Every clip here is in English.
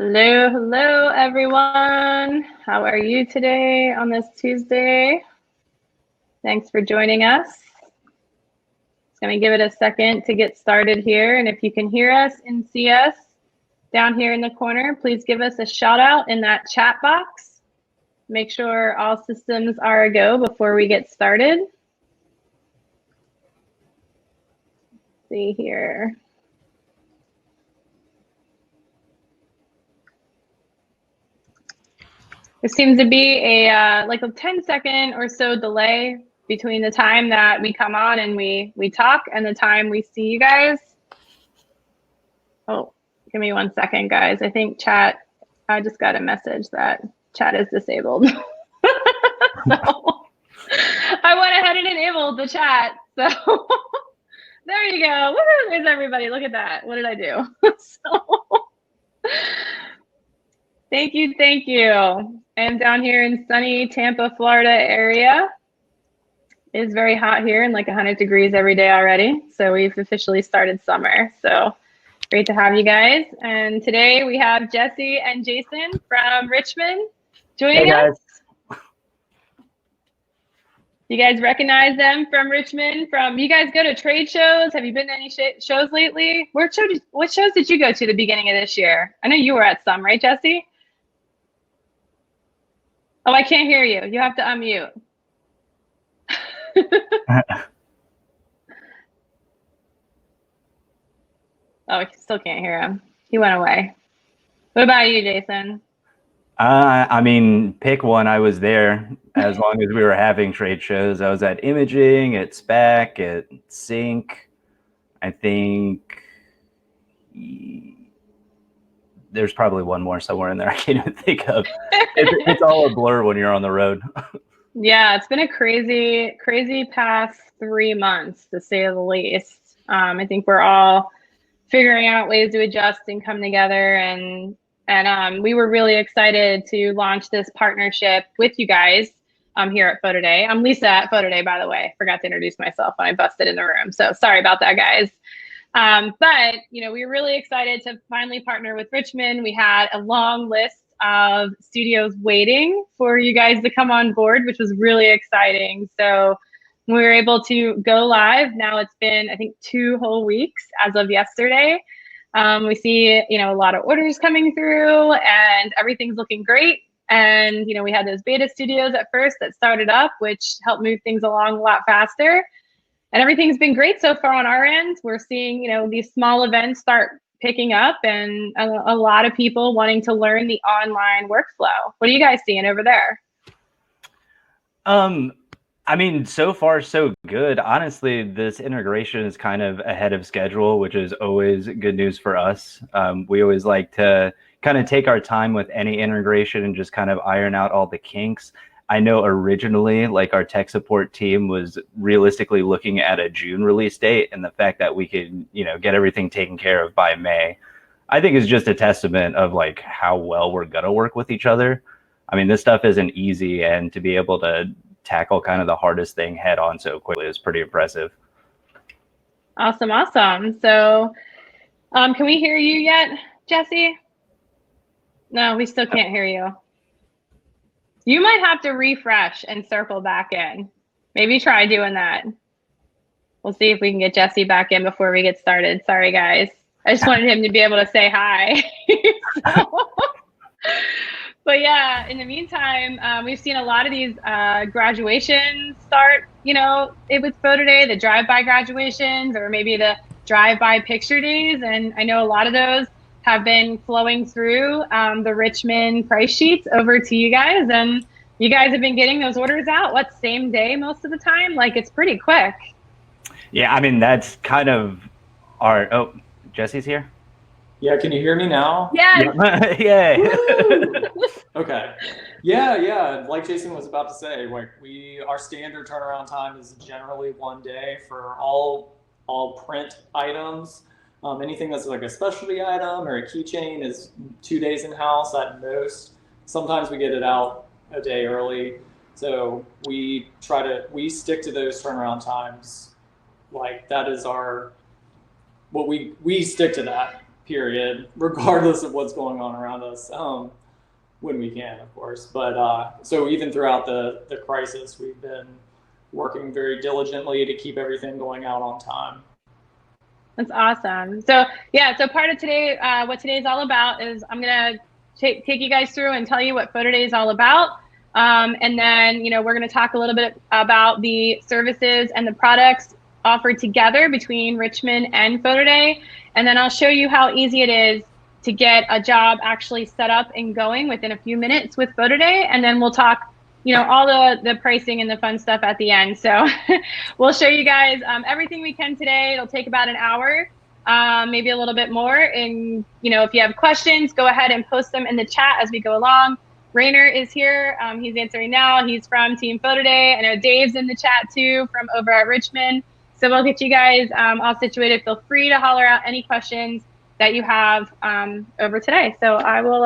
Hello, hello, everyone. How are you today on this Tuesday? Thanks for joining us. Just going to give it a second to get started here. And if you can hear us and see us down here in the corner, please give us a shout out in that chat box. Make sure all systems are a go before we get started. Let's see here. There seems to be a like a 10-second or so delay between the time that we come on and we talk and the time we see you guys. Oh, give me 1 second, guys. I think chat, I just got a message that chat is disabled. So I went ahead and enabled the chat. So there you go. Woo, there's everybody. Look at that. What did I do? Thank you, thank you. I'm down here in sunny Tampa, Florida area. It is very hot here and like 100 degrees every day already. So we've officially started summer. So great to have you guys. And today we have Jesse and Jason from Richmond joining us. You guys recognize them from Richmond? You guys go to trade shows? Have you been to any shows lately? What shows did you go to the beginning of this year? I know you were at some, right, Jesse? Oh, I can't hear you. You have to unmute. Oh, I still can't hear him. He went away. What about you, Jason? I mean, pick one. I was there as long as we were having trade shows. I was at Imaging, at SPAC, at Sync. I think there's probably one more somewhere in there I can't even think of. It's all a blur when you're on the road. Yeah, it's been a crazy past 3 months, to say the least. I think we're all figuring out ways to adjust and come together, and we were really excited to launch this partnership with you guys here at PhotoDay. I'm Lisa at PhotoDay, by the way. Forgot to introduce myself when I busted in the room, so sorry about that, guys. But you know, we were really excited to finally partner with Richmond. We had a long list of studios waiting for you guys to come on board, which was really exciting. So we were able to go live. Now it's been, I think, 2 whole weeks as of yesterday. We see, you know, a lot of orders coming through and everything's looking great. And, you know, we had those beta studios at first that started up, which helped move things along a lot faster. And everything's been great so far on our end. We're seeing, you know, these small events start picking up and a lot of people wanting to learn the online workflow. What are you guys seeing over there? I mean, so far so good. Honestly, this integration is kind of ahead of schedule, which is always good news for us. We always like to kind of take our time with any integration and just kind of iron out all the kinks. I know originally, like, our tech support team was realistically looking at a June release date, and the fact that we could, you know, get everything taken care of by May, I think is just a testament of like how well we're gonna work with each other. I mean, this stuff isn't easy, and to be able to tackle kind of the hardest thing head on so quickly is pretty impressive. Awesome, awesome. So, can we hear you yet, Jesse? No, we still can't hear you. You might have to refresh and circle back in. Maybe try doing that. We'll see if we can get Jesse back in before we get started. Sorry, guys. I just wanted him to be able to say hi. But yeah, in the meantime, we've seen a lot of these graduations start, you know, with PhotoDay, the drive-by graduations, or maybe the drive-by picture days. And I know a lot of those have been flowing through the Richmond price sheets over to you guys. And you guys have been getting those orders out, what, same day most of the time? Like, it's pretty quick. Yeah, I mean, that's kind of our, oh, Jesse's here? Yeah, can you hear me now? Yes. Yay. Okay. Yeah. Like Jason was about to say, like, our standard turnaround time is generally 1 day for all print items. Anything that's like a specialty item or a keychain is 2 days in house at most. Sometimes we get it out a day early. So we stick to those turnaround times. Like, that is we stick to that. period, regardless of what's going on around us, when we can, of course. But so even throughout the crisis, we've been working very diligently to keep everything going out on time. That's awesome. So yeah, so part of today, what today is all about is I'm gonna take you guys through and tell you what PhotoDay is all about. And then, we're gonna talk a little bit about the services and the products offered together between Richmond and PhotoDay. And then I'll show you how easy it is to get a job actually set up and going within a few minutes with PhotoDay. And then we'll talk, all the pricing and the fun stuff at the end. So we'll show you guys everything we can today. It'll take about an hour, maybe a little bit more. And, if you have questions, go ahead and post them in the chat as we go along. Rainer is here. He's answering now. He's from Team PhotoDay. I know Dave's in the chat too from over at Richmond. So we'll get you guys all situated. Feel free to holler out any questions that you have over today. So I will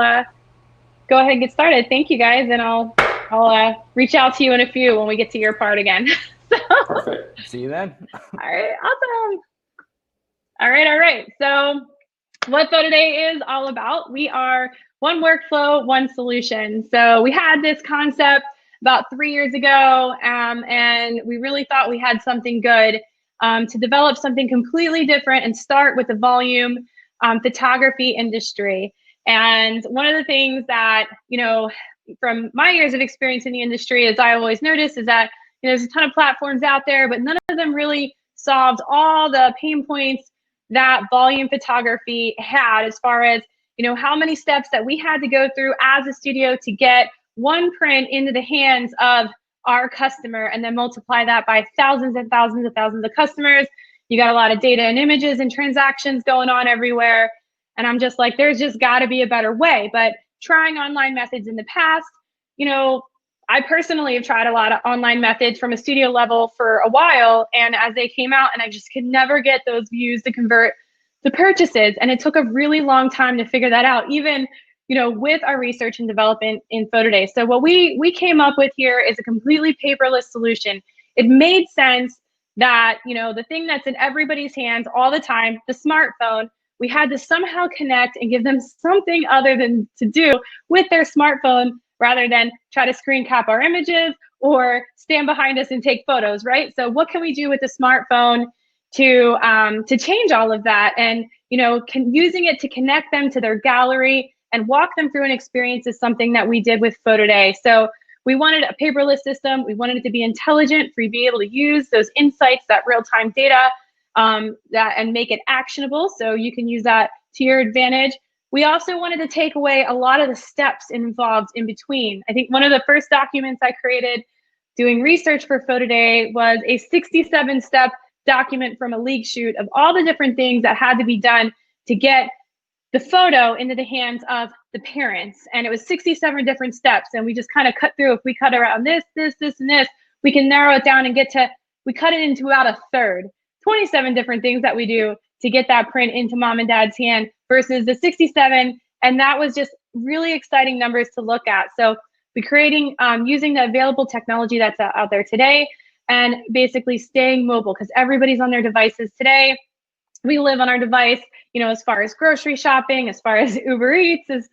go ahead and get started. Thank you guys, and I'll reach out to you in a few when we get to your part again. So, perfect. See you then. All right, awesome. All right. So what PhotoDay is all about, we are one workflow, one solution. So we had this concept about 3 years ago, and we really thought we had something good to develop something completely different and start with the volume photography industry. And one of the things that, from my years of experience in the industry, as I always notice, is that there's a ton of platforms out there, but none of them really solved all the pain points that volume photography had, as far as how many steps that we had to go through as a studio to get one print into the hands of our customer, and then multiply that by thousands and thousands and thousands of customers. You got a lot of data and images and transactions going on everywhere. And I'm just like, there's just got to be a better way. But trying online methods in the past, I personally have tried a lot of online methods from a studio level for a while. And as they came out, and I just could never get those views to convert to purchases. And it took a really long time to figure that out, even with our research and development in PhotoDay. So what we came up with here is a completely paperless solution. It made sense that, the thing that's in everybody's hands all the time, the smartphone, we had to somehow connect and give them something other than to do with their smartphone, rather than try to screen cap our images or stand behind us and take photos, right? So what can we do with the smartphone to change all of that? And, using it to connect them to their gallery and walk them through an experience is something that we did with PhotoDay. So we wanted a paperless system. We wanted it to be intelligent for you to be able to use those insights, that real-time data, and make it actionable so you can use that to your advantage. We also wanted to take away a lot of the steps involved in between. I think one of the first documents I created doing research for PhotoDay was a 67-step document from a league shoot of all the different things that had to be done to get the photo into the hands of the parents. And it was 67 different steps. And we just kind of cut through. If we cut around this, and this, we can narrow it down and we cut it into about a third. 27 different things that we do to get that print into mom and dad's hand versus the 67. And that was just really exciting numbers to look at. So we're creating, using the available technology that's out there today, and basically staying mobile, because everybody's on their devices today. We live on our device, as far as grocery shopping, as far as Uber Eats, as,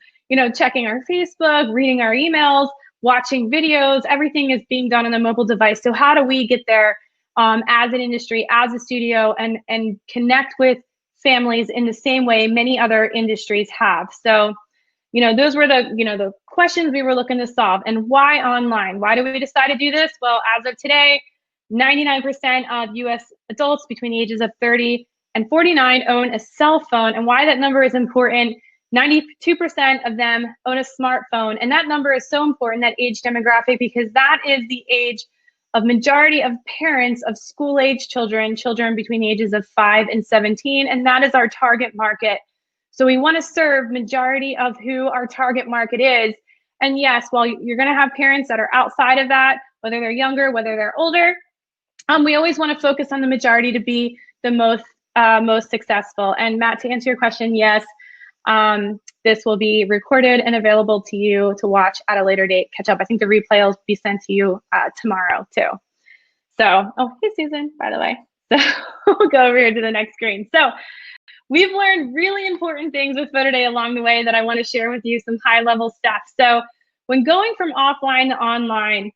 checking our Facebook, reading our emails, watching videos, everything is being done on a mobile device. So how do we get there as an industry, as a studio, and connect with families in the same way many other industries have? So, those were the questions we were looking to solve. And why online? Why did we decide to do this? Well, as of today, 99% of US adults between the ages of 30 and 49 own a cell phone. And why that number is important, 92% of them own a smartphone. And that number is so important, that age demographic, because that is the age of majority of parents of school-age children between the ages of 5 and 17. And that is our target market. So we want to serve majority of who our target market is. And yes, while you're going to have parents that are outside of that, whether they're younger, whether they're older, we always want to focus on the majority to be the most successful. And Matt, to answer your question, yes, this will be recorded and available to you to watch at a later date. Catch up. I think the replay will be sent to you tomorrow too. So, oh, hey Susan, by the way. So we'll go over here to the next screen. So we've learned really important things with PhotoDay along the way that I want to share with you, some high-level stuff. So when going from offline to online,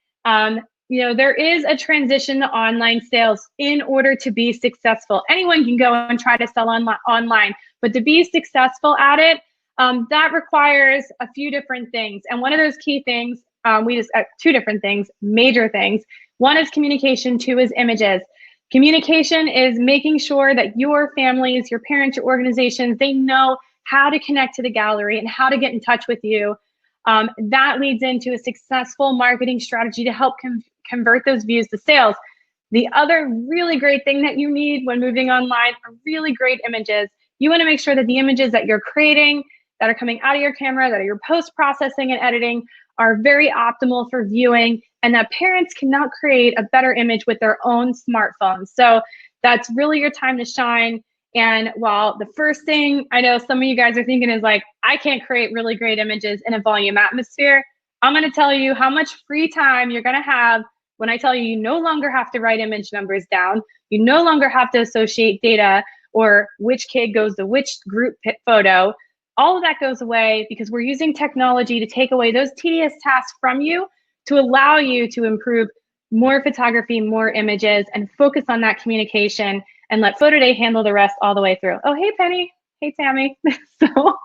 there is a transition to online sales in order to be successful. Anyone can go and try to sell online, but to be successful at it, that requires a few different things. And one of those key things, two different things, major things. One is communication, two is images. Communication is making sure that your families, your parents, your organizations, they know how to connect to the gallery and how to get in touch with you. That leads into a successful marketing strategy to help convert those views to sales. The other really great thing that you need when moving online are really great images. You want to make sure that the images that you're creating, that are coming out of your camera, that are your post-processing and editing, are very optimal for viewing, and that parents cannot create a better image with their own smartphones. So that's really your time to shine. And while the first thing I know some of you guys are thinking is like, I can't create really great images in a volume atmosphere, I'm going to tell you how much free time you're going to have when I tell you you no longer have to write image numbers down. You no longer have to associate data or which kid goes to which group photo. All of that goes away because we're using technology to take away those tedious tasks from you to allow you to improve more photography, more images, and focus on that communication and let PhotoDay handle the rest all the way through. Oh, hey, Penny. Hey, Tammy. So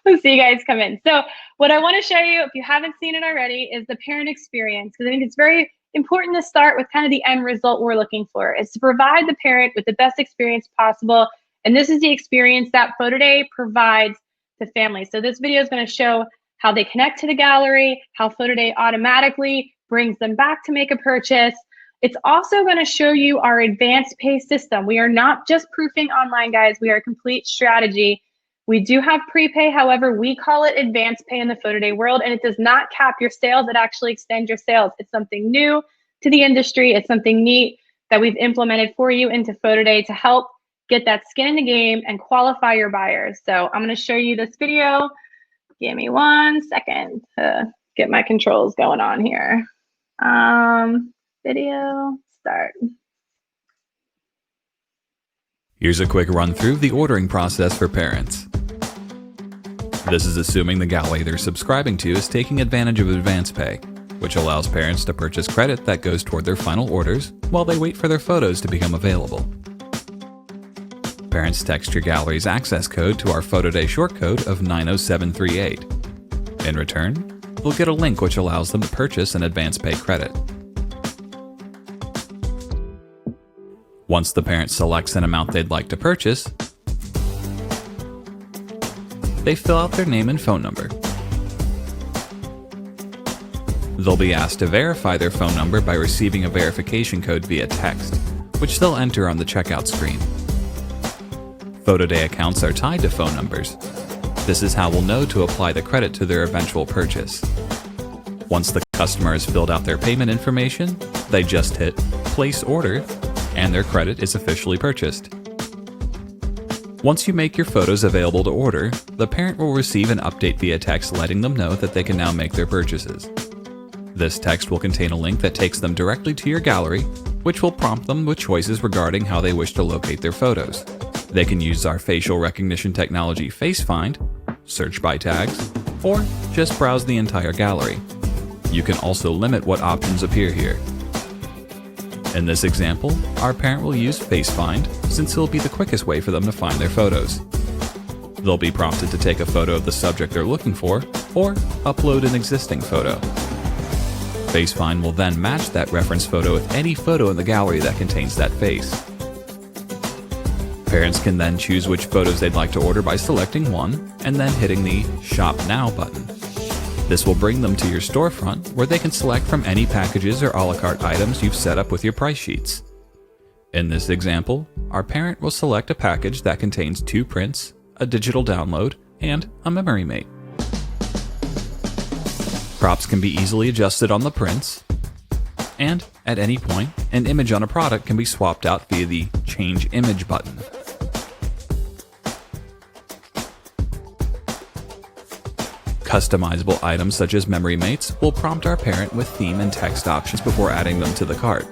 we'll see you guys come in. So what I want to show you, if you haven't seen it already, is the parent experience, because I think it's very important to start with kind of the end result we're looking for, is to provide the parent with the best experience possible. And this is the experience that PhotoDay provides to families. So this video is going to show how they connect to the gallery, how PhotoDay automatically brings them back to make a purchase. It's also going to show you our advanced pay system. We are not just proofing online, guys. We are a complete strategy. We do have prepay. However, we call it advanced pay in the PhotoDay world, and it does not cap your sales. It actually extends your sales. It's something new to the industry. It's something neat that we've implemented for you into PhotoDay to help get that skin in the game and qualify your buyers. So I'm going to show you this video. Give me 1 second to get my controls going on here. Video start. Here's a quick run through the ordering process for parents. This is assuming the gallery they're subscribing to is taking advantage of advance pay, which allows parents to purchase credit that goes toward their final orders while they wait for their photos to become available. Parents text your gallery's access code to our PhotoDay shortcode of 90738. In return, they'll get a link which allows them to purchase an advance pay credit. Once the parent selects an amount they'd like to purchase, they fill out their name and phone number. They'll be asked to verify their phone number by receiving a verification code via text, which they'll enter on the checkout screen. PhotoDay accounts are tied to phone numbers. This is how we'll know to apply the credit to their eventual purchase. Once the customer has filled out their payment information, they just hit Place Order, and their credit is officially purchased. Once you make your photos available to order, the parent will receive an update via text letting them know that they can now make their purchases. This text will contain a link that takes them directly to your gallery, which will prompt them with choices regarding how they wish to locate their photos. They can use our facial recognition technology FaceFind, search by tags, or just browse the entire gallery. You can also limit what options appear here. In this example, our parent will use FaceFind since it will be the quickest way for them to find their photos. They'll be prompted to take a photo of the subject they're looking for or upload an existing photo. FaceFind will then match that reference photo with any photo in the gallery that contains that face. Parents can then choose which photos they'd like to order by selecting one and then hitting the Shop Now button. This will bring them to your storefront where they can select from any packages or a la carte items you've set up with your price sheets. In this example, our parent will select a package that contains 2 prints, a digital download, and a memory mate. Crops can be easily adjusted on the prints, and at any point, an image on a product can be swapped out via the Change Image button. Customizable items such as memory mates will prompt our parent with theme and text options before adding them to the cart.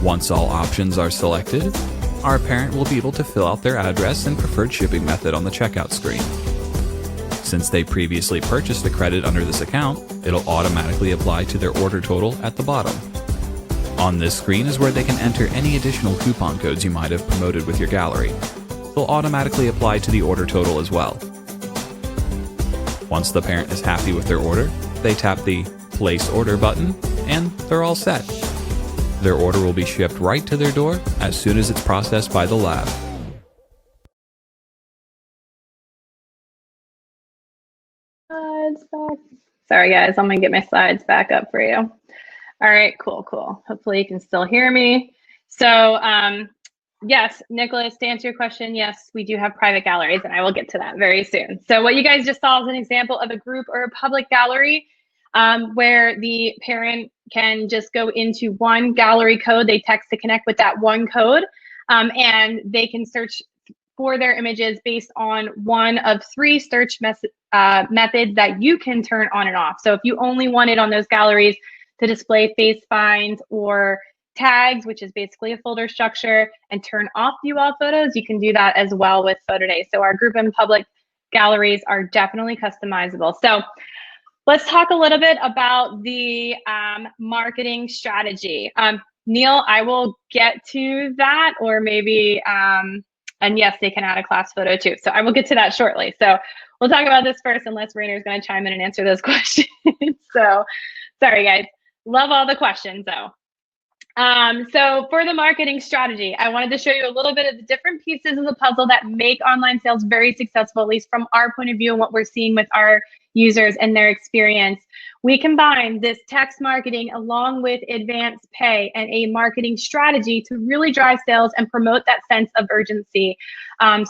Once all options are selected, our parent will be able to fill out their address and preferred shipping method on the checkout screen. Since they previously purchased a credit under this account, it'll automatically apply to their order total at the bottom. On this screen is where they can enter any additional coupon codes you might have promoted with your gallery. They'll automatically apply to the order total as well. Once the parent is happy with their order, they tap the Place Order button, and they're all set. Their order will be shipped right to their door as soon as it's processed by the lab. Sorry guys, I'm gonna get my slides back up for you. All right, cool. Hopefully you can still hear me. So yes, Nicholas, to answer your question, yes, we do have private galleries, and I will get to that very soon. So what you guys just saw is an example of a group or a public gallery where the parent can just go into one gallery code. They text to connect with that one code, and they can search for their images based on one of 3 search methods that you can turn on and off. So if you only wanted on those galleries to display face finds or tags, which is basically a folder structure, and turn off view all photos, you can do that as well with PhotoDay. So our group and public galleries are definitely customizable. So let's talk a little bit about the marketing strategy. Neil, I will get to that, or maybe, and yes, they can add a class photo too. So I will get to that shortly. So we'll talk about this first, unless Rainer's going to chime in and answer those questions. So sorry, guys. Love all the questions, though. So for the marketing strategy, I wanted to show you a little bit of the different pieces of the puzzle that make online sales very successful, at least from our point of view and what we're seeing with our users and their experience. We combine this text marketing along with advanced pay and a marketing strategy to really drive sales and promote that sense of urgency.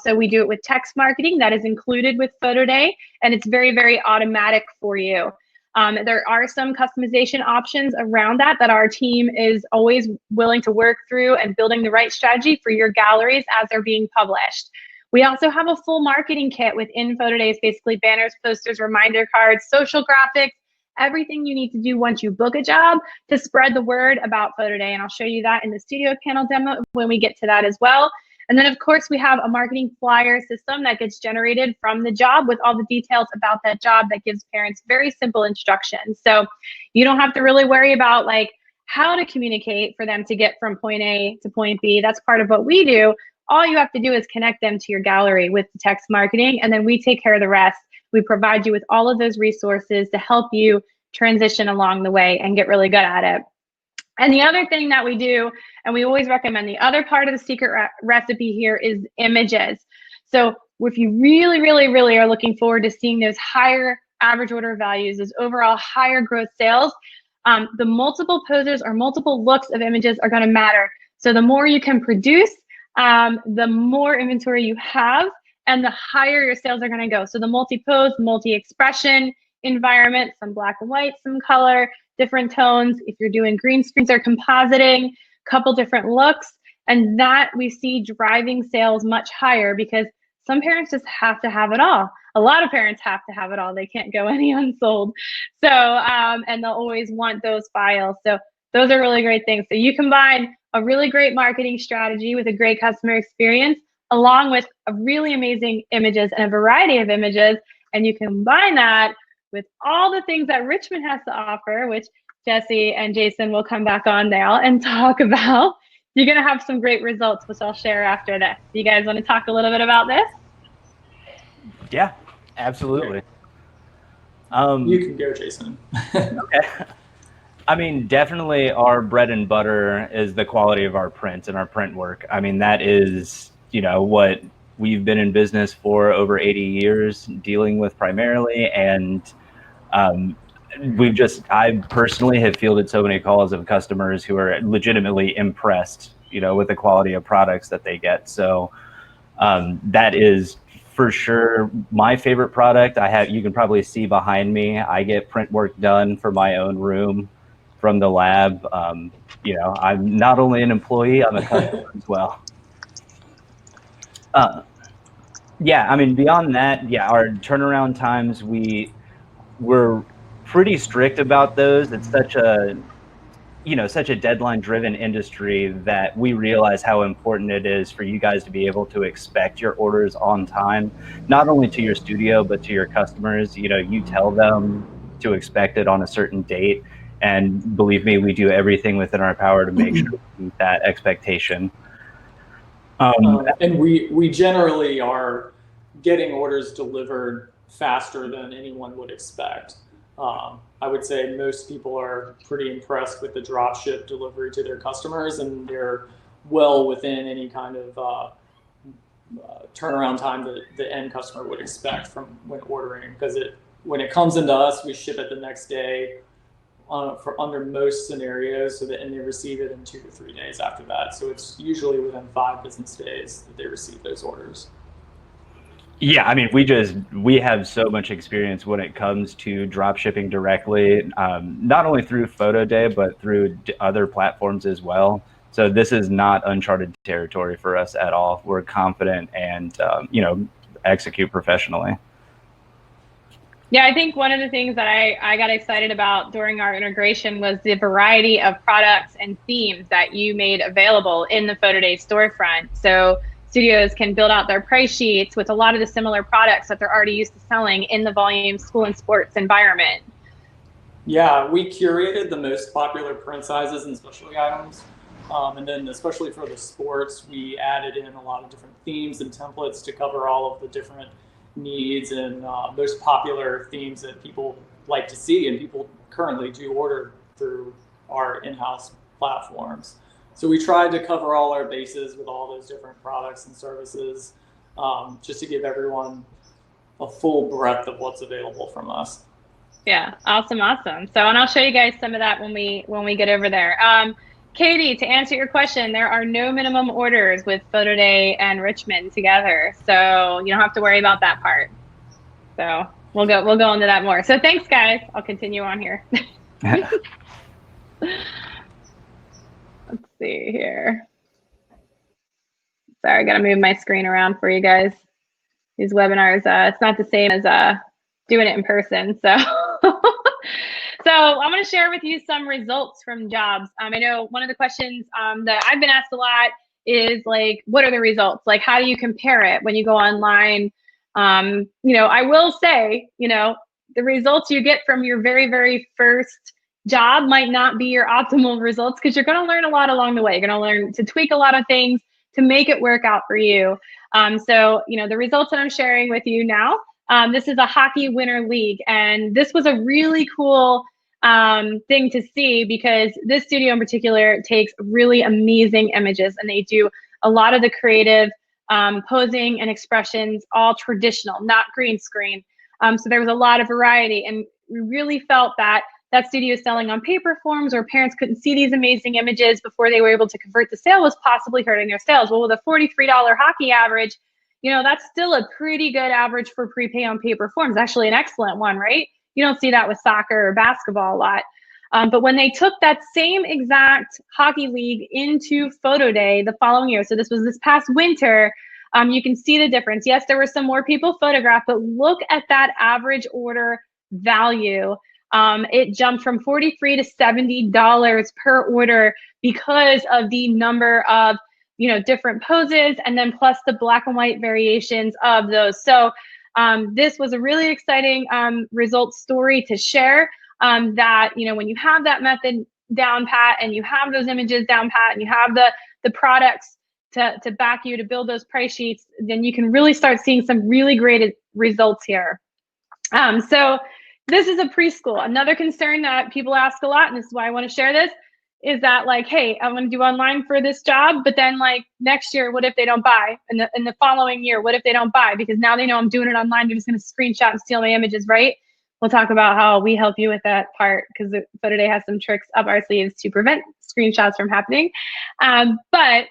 So we do it with text marketing that is included with PhotoDay, and it's very, very automatic for you. There are some customization options around that our team is always willing to work through and building the right strategy for your galleries as they're being published. We also have a full marketing kit within PhotoDay, basically banners, posters, reminder cards, social graphics, everything you need to do once you book a job to spread the word about PhotoDay. And I'll show you that in the studio panel demo when we get to that as well. And then of course we have a marketing flyer system that gets generated from the job with all the details about that job that gives parents very simple instructions. So you don't have to really worry about like how to communicate for them to get from point A to point B. That's part of what we do. All you have to do is connect them to your gallery with the text marketing, and then we take care of the rest. We provide you with all of those resources to help you transition along the way and get really good at it. And the other thing that we do, and we always recommend, the other part of the secret recipe here is images. So if you really, really, really are looking forward to seeing those higher average order values, those overall higher growth sales, the multiple poses or multiple looks of images are going to matter. So the more you can produce, the more inventory you have, and the higher your sales are going to go. So the multi-pose, multi-expression environment, some black and white, some color, different tones. If you're doing green screens or compositing, couple different looks, and that we see driving sales much higher because some parents just have to have it all. A lot of parents have to have it all. They can't go any unsold. So, and they'll always want those files. So those are really great things. So you combine a really great marketing strategy with a great customer experience, along with a really amazing images and a variety of images, and you combine that with all the things that Richmond has to offer, which Jesse and Jason will come back on now and talk about. You're going to have some great results, which I'll share after this. You guys want to talk a little bit about this? Yeah, absolutely. You can go, Jason. Okay. I mean, definitely our bread and butter is the quality of our print and our print work. I mean, that is, you know, what we've been in business for over 80 years dealing with primarily. And I personally have fielded so many calls of customers who are legitimately impressed, you know, with the quality of products that they get. So that is for sure my favorite product. You can probably see behind me, I get print work done for my own room from the lab. You know, I'm not only an employee, I'm a customer as well. Yeah, I mean, beyond that, yeah, our turnaround times, we're pretty strict about those. It's such a such a deadline driven industry that we realize how important it is for you guys to be able to expect your orders on time, not only to your studio, but to your customers. You tell them to expect it on a certain date. And believe me, we do everything within our power to make sure we meet that expectation. And we generally are getting orders delivered faster than anyone would expect. I would say most people are pretty impressed with the drop ship delivery to their customers, and they're well within any kind of turnaround time that the end customer would expect from when ordering. Because when it comes into us, we ship it the next day for under most scenarios, and they receive it in 2 to 3 days after that. So it's usually within 5 business days that they receive those orders. Yeah, I mean, we have so much experience when it comes to drop shipping directly, not only through PhotoDay, but through other platforms as well. So this is not uncharted territory for us at all. We're confident and, execute professionally. Yeah, I think one of the things that I got excited about during our integration was the variety of products and themes that you made available in the PhotoDay storefront. So studios can build out their price sheets with a lot of the similar products that they're already used to selling in the volume school and sports environment. Yeah, we curated the most popular print sizes and specialty items. And then especially for the sports, we added in a lot of different themes and templates to cover all of the different needs and most popular themes that people like to see and people currently do order through our in-house platforms. So we tried to cover all our bases with all those different products and services, just to give everyone a full breadth of what's available from us. Yeah, awesome. So, and I'll show you guys some of that when we get over there. Katie, to answer your question, there are no minimum orders with PhotoDay and Richmond together, so you don't have to worry about that part. So we'll go into that more. So thanks, guys. I'll continue on here. Let's see here. Sorry, I gotta move my screen around for you guys. These webinars, it's not the same as doing it in person. So, so I'm gonna share with you some results from jobs. I know one of the questions that I've been asked a lot is like, what are the results? Like, how do you compare it when you go online? I will say, the results you get from your very, very first job might not be your optimal results because you're going to learn a lot along the way. You're going to learn to tweak a lot of things to make it work out for you. So, the results that I'm sharing with you now, this is a hockey winter league. And this was a really cool thing to see because this studio in particular takes really amazing images and they do a lot of the creative posing and expressions, all traditional, not green screen. So there was a lot of variety and we really felt that studio selling on paper forms where parents couldn't see these amazing images before they were able to convert the sale was possibly hurting their sales. Well, with a $43 hockey average, that's still a pretty good average for prepay on paper forms, actually an excellent one, right? You don't see that with soccer or basketball a lot. But when they took that same exact hockey league into PhotoDay the following year, so this was this past winter, you can see the difference. Yes, there were some more people photographed, but look at that average order value. It jumped from $43 to $70 per order because of the number of different poses and then plus the black and white variations of those. So this was a really exciting results story to share, that when you have that method down pat and you have those images down pat and you have the products to back you to build those price sheets, then you can really start seeing some really great results here. So this is a preschool. Another concern that people ask a lot, and this is why I want to share this, is that like, hey, I'm going to do online for this job, but then like next year, what if they don't buy? And in the following year, what if they don't buy? Because now they know I'm doing it online. They're just going to screenshot and steal my images, right? We'll talk about how we help you with that part because PhotoDay has some tricks up our sleeves to prevent screenshots from happening. But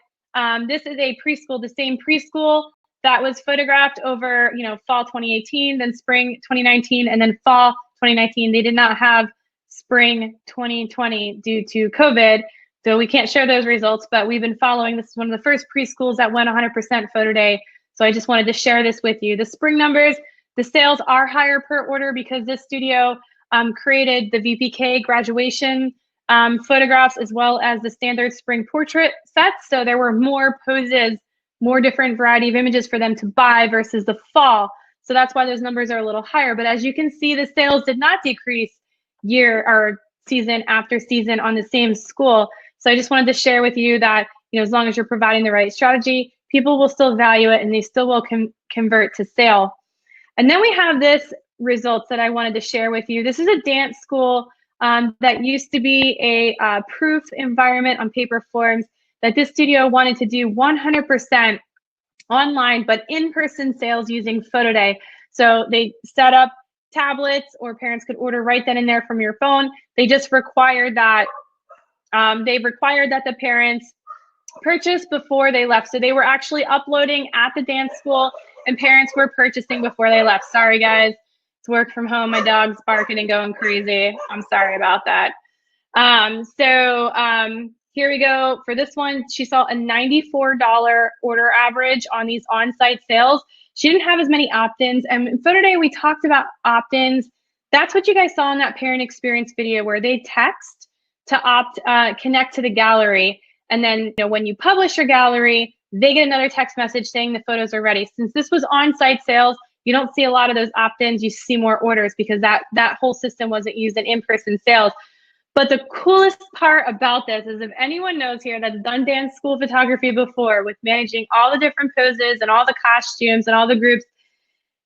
this is a preschool, the same preschool that was photographed over, fall 2018, then spring 2019, and then fall 2019. They did not have spring 2020 due to COVID. So we can't share those results, but we've been following. This is one of the first preschools that went 100% PhotoDay. So I just wanted to share this with you. The spring numbers, the sales are higher per order because this studio created the VPK graduation photographs as well as the standard spring portrait sets. So there were more poses, more different variety of images for them to buy versus the fall. So that's why those numbers are a little higher. But as you can see, the sales did not decrease year or season after season on the same school. So I just wanted to share with you that, you know, as long as you're providing the right strategy, people will still value it and they still will convert to sale. And then we have this results that I wanted to share with you. This is a dance school that used to be a proof environment on paper forms that this studio wanted to do 100% online, but in-person sales using PhotoDay. So they set up tablets, or parents could order right then and there from your phone. They just required that the parents purchase before they left. So they were actually uploading at the dance school and parents were purchasing before they left. Sorry guys, it's work from home. My dog's barking and going crazy. I'm sorry about that. Here we go. For this one, she saw a $94 order average on these on-site sales. She didn't have as many opt-ins. And in PhotoDay, we talked about opt-ins. That's what you guys saw in that parent experience video where they text to connect to the gallery. And then, you know, when you publish your gallery, they get another text message saying the photos are ready. Since this was on-site sales, you don't see a lot of those opt-ins. You see more orders because that whole system wasn't used in in-person sales. But the coolest part about this is if anyone knows here that's done dance school photography before with managing all the different poses and all the costumes and all the groups,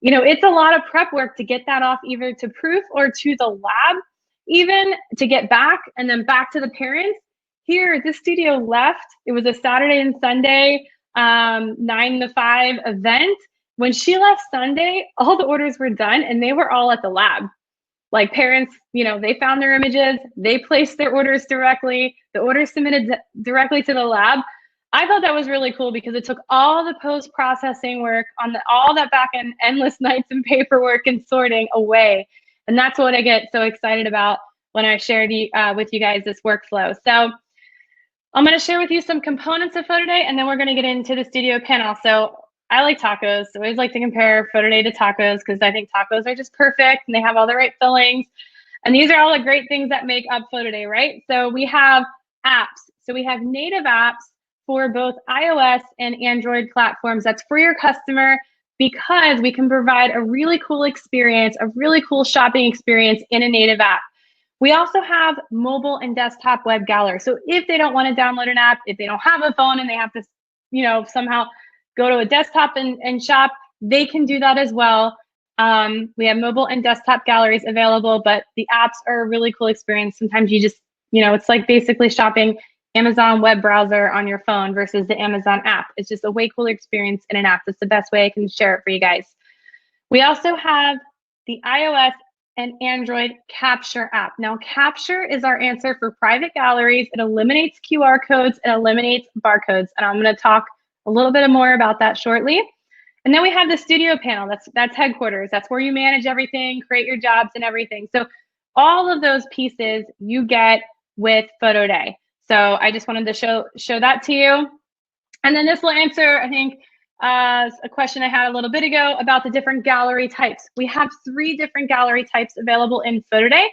you know, it's a lot of prep work to get that off either to proof or to the lab, even to get back and then back to the parents. Here, this studio left. It was a Saturday and Sunday 9 to 5 event. When she left Sunday, all the orders were done and they were all at the lab. Like parents, you know, they found their images, they placed their orders directly, the orders submitted directly to the lab. I thought that was really cool because it took all the post-processing work on all that back end, endless nights and paperwork and sorting away. And that's what I get so excited about when I share with you guys this workflow. So I'm going to share with you some components of PhotoDay, and then we're going to get into the studio panel. So I like tacos. So I always like to compare PhotoDay to tacos because I think tacos are just perfect and they have all the right fillings. And these are all the great things that make up PhotoDay, right? So we have apps. So we have native apps for both iOS and Android platforms. That's for your customer because we can provide a really cool experience, a really cool shopping experience in a native app. We also have mobile and desktop web gallery. So if they don't want to download an app, if they don't have a phone and they have to, you know, somehow go to a desktop and shop, they can do that as well. We have mobile and desktop galleries available, but the apps are a really cool experience. Sometimes you just, you know, it's like basically shopping Amazon web browser on your phone versus the Amazon app. It's just a way cooler experience in an app. That's the best way I can share it for you guys. We also have the iOS and Android Capture app. Now, Capture is our answer for private galleries. It eliminates QR codes, it eliminates barcodes, and I'm gonna talk a little bit more about that shortly. And then we have the studio panel. That's headquarters. That's where you manage everything, create your jobs and everything. So all of those pieces you get with PhotoDay. So I just wanted to show that to you. And then this will answer, I think, a question I had a little bit ago about the different gallery types. We have 3 different gallery types available in PhotoDay.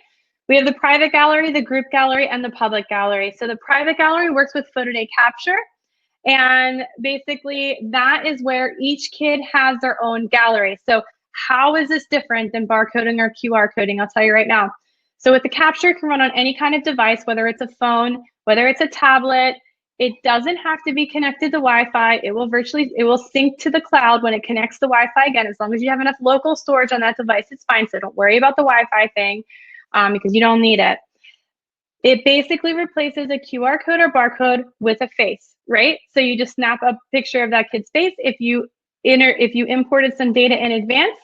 We have the private gallery, the group gallery, and the public gallery. So the private gallery works with PhotoDay Capture. And basically that is where each kid has their own gallery. So how is this different than barcoding or QR coding? I'll tell you right now. So with the Capture, it can run on any kind of device, whether it's a phone, whether it's a tablet. It doesn't have to be connected to Wi-Fi. It will sync to the cloud when it connects to Wi-Fi. Again, as long as you have enough local storage on that device, it's fine. So don't worry about the Wi-Fi thing because you don't need it. It basically replaces a QR code or barcode with a face, right? So you just snap a picture of that kid's face. If you imported some data in advance,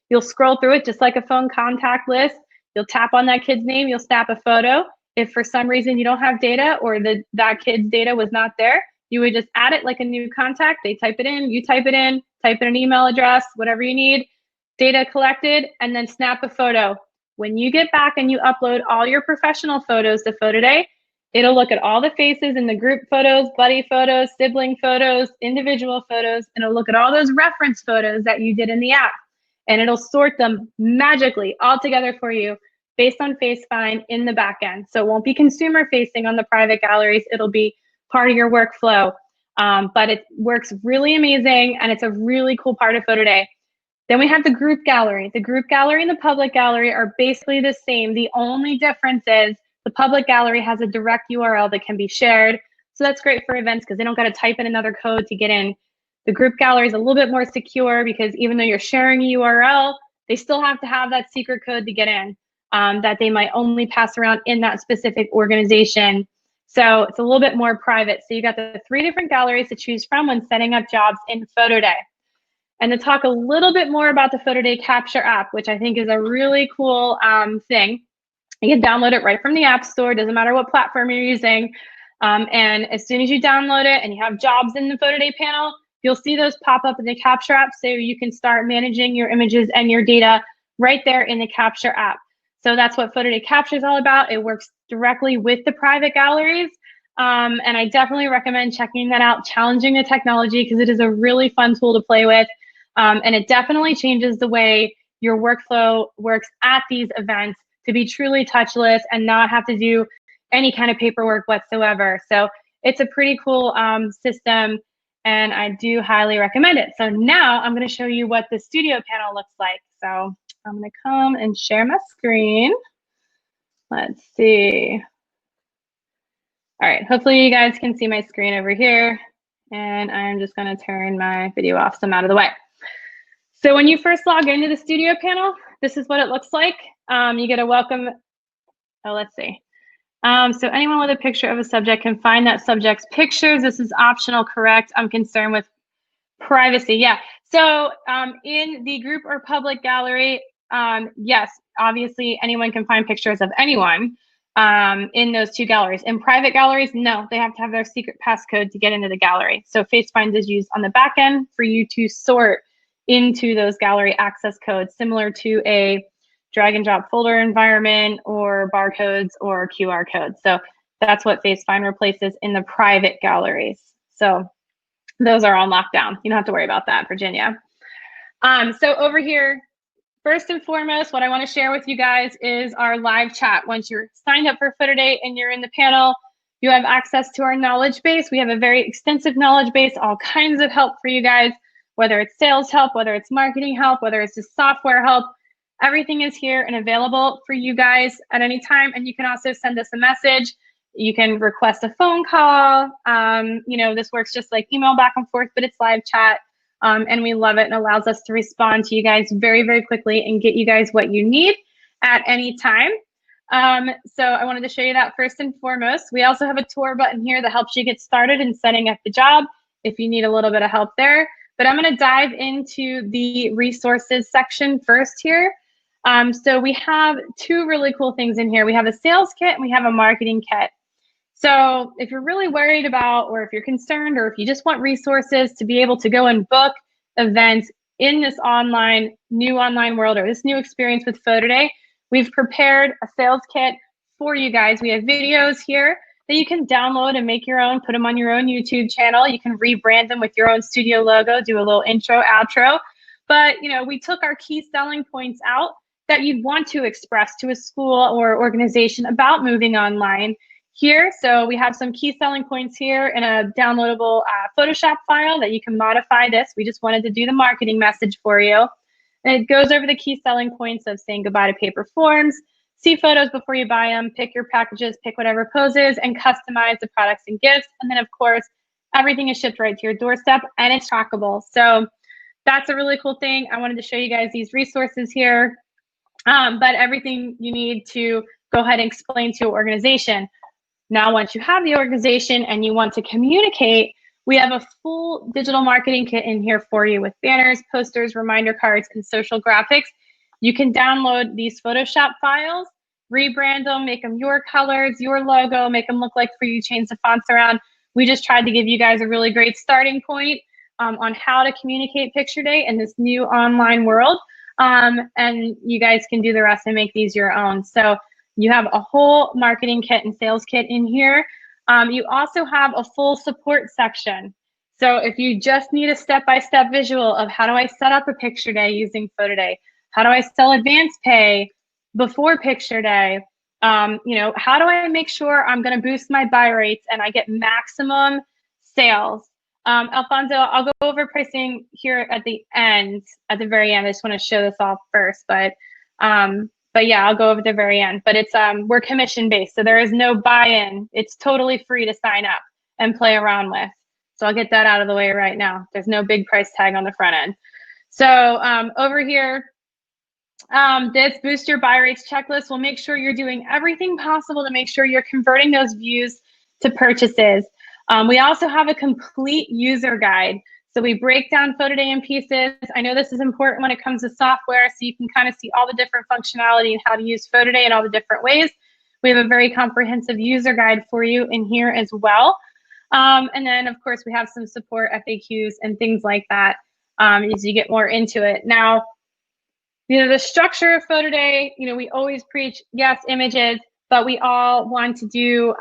you'll scroll through it just like a phone contact list. You'll tap on that kid's name, you'll snap a photo. If for some reason you don't have data or that kid's data was not there, you would just add it like a new contact. They type it in, you type in an email address, whatever you need, data collected, and then snap a photo. When you get back and you upload all your professional photos to PhotoDay, it'll look at all the faces in the group photos, buddy photos, sibling photos, individual photos, and it'll look at all those reference photos that you did in the app. And it'll sort them magically all together for you based on FaceFind in the back end. So it won't be consumer facing on the private galleries. It'll be part of your workflow. But it works really amazing, and it's a really cool part of PhotoDay. Then we have the group gallery. The group gallery and the public gallery are basically the same. The only difference is the public gallery has a direct URL that can be shared. So that's great for events because they don't got to type in another code to get in. The group gallery is a little bit more secure because even though you're sharing a URL, they still have to have that secret code to get in that they might only pass around in that specific organization. So it's a little bit more private. So you got the 3 different galleries to choose from when setting up jobs in PhotoDay. And to talk a little bit more about the PhotoDay Capture app, which I think is a really cool thing. You can download it right from the App Store. Doesn't matter what platform you're using. And as soon as you download it and you have jobs in the PhotoDay panel, you'll see those pop up in the Capture app, so you can start managing your images and your data right there in the Capture app. So that's what PhotoDay Capture is all about. It works directly with the private galleries. And I definitely recommend checking that out, challenging the technology, because it is a really fun tool to play with. And it definitely changes the way your workflow works at these events to be truly touchless and not have to do any kind of paperwork whatsoever. So it's a pretty cool system, and I do highly recommend it. So now I'm going to show you what the studio panel looks like. So I'm going to come and share my screen. Let's see. All right, hopefully you guys can see my screen over here. And I'm just going to turn my video off so I'm out of the way. So when you first log into the studio panel, this is what it looks like. You get a welcome. Oh, let's see. So anyone with a picture of a subject can find that subject's pictures. This is optional, correct? I'm concerned with privacy. Yeah. So in the group or public gallery, yes, obviously anyone can find pictures of anyone in those 2 galleries. In private galleries, no, they have to have their secret passcode to get into the gallery. So FaceFind is used on the back end for you to sort into those gallery access codes, similar to a drag and drop folder environment or barcodes or QR codes. So that's what FaceFind replaces in the private galleries. So those are all locked down. You don't have to worry about that, Virginia. So over here, first and foremost, what I want to share with you guys is our live chat. Once you're signed up for PhotoDay and you're in the panel, you have access to our knowledge base. We have a very extensive knowledge base, all kinds of help for you guys, whether it's sales help, whether it's marketing help, whether it's just software help. Everything is here and available for you guys at any time. And you can also send us a message. You can request a phone call. You know, this works just like email back and forth, but it's live chat. And we love it, and allows us to respond to you guys very, very quickly and get you guys what you need at any time. So I wanted to show you that first and foremost. We also have a tour button here that helps you get started in setting up the job if you need a little bit of help there. But I'm going to dive into the resources section first here. So we have 2 really cool things in here. We have a sales kit and we have a marketing kit. So if you're really worried about, or if you're concerned, or if you just want resources to be able to go and book events in this new online world, or this new experience with PhotoDay, we've prepared a sales kit for you guys. We have videos here that you can download and make your own, put them on your own YouTube channel. You can rebrand them with your own studio logo, do a little intro, outro. But, you know, we took our key selling points out that you'd want to express to a school or organization about moving online here. So we have some key selling points here in a downloadable Photoshop file that you can modify this. We just wanted to do the marketing message for you. And it goes over the key selling points of saying goodbye to paper forms, see photos before you buy them, pick your packages, pick whatever poses, and customize the products and gifts. And then of course, everything is shipped right to your doorstep and it's trackable. So that's a really cool thing. I wanted to show you guys these resources here, but everything you need to go ahead and explain to your organization. Now, once you have the organization and you want to communicate, we have a full digital marketing kit in here for you with banners, posters, reminder cards, and social graphics. You can download these Photoshop files, rebrand them, make them your colors, your logo, make them look like for you, change the fonts around. We just tried to give you guys a really great starting point on how to communicate Picture Day in this new online world. And you guys can do the rest and make these your own. So you have a whole marketing kit and sales kit in here. You also have a full support section. So if you just need a step-by-step visual of how do I set up a Picture Day using PhotoDay, how do I sell advance pay, before picture day, you know, how do I make sure I'm going to boost my buy rates and I get maximum sales? Alfonso, I'll go over pricing here at the very end. I just want to show this off first, but yeah, I'll go over the very end. But it's we're commission based, so there is no buy-in. It's totally free to sign up and play around with. So I'll get that out of the way right now. There's no big price tag on the front end. So over here, this boost your buy rates checklist will make sure you're doing everything possible to make sure you're converting those views to purchases. We also have a complete user guide. So we break down PhotoDay in pieces. I know this is important when it comes to software, so you can kind of see all the different functionality and how to use PhotoDay in all the different ways. We have a very comprehensive user guide for you in here as well. And then, of course, we have some support FAQs and things like that as you get more into it. Now, you know, the structure of PhotoDay, you know, we always preach, yes, images, but we all want to do,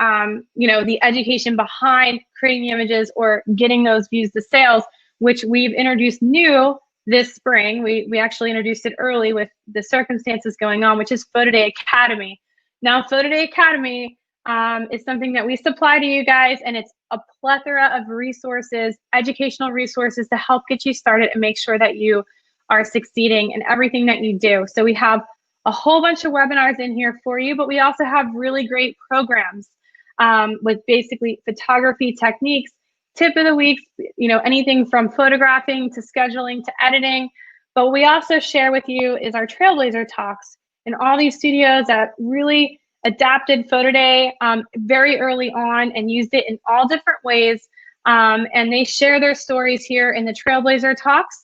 you know, the education behind creating the images or getting those views to sales, which we've introduced new this spring. We actually introduced it early with the circumstances going on, which is PhotoDay Academy. Now, PhotoDay Academy is something that we supply to you guys, and it's a plethora of resources, educational resources to help get you started and make sure that you are succeeding in everything that you do. So we have a whole bunch of webinars in here for you, but we also have really great programs with basically photography techniques, tip of the week, you know, anything from photographing to scheduling to editing. But what we also share with you is our Trailblazer talks and all these studios that really adapted PhotoDay very early on and used it in all different ways. And they share their stories here in the Trailblazer talks.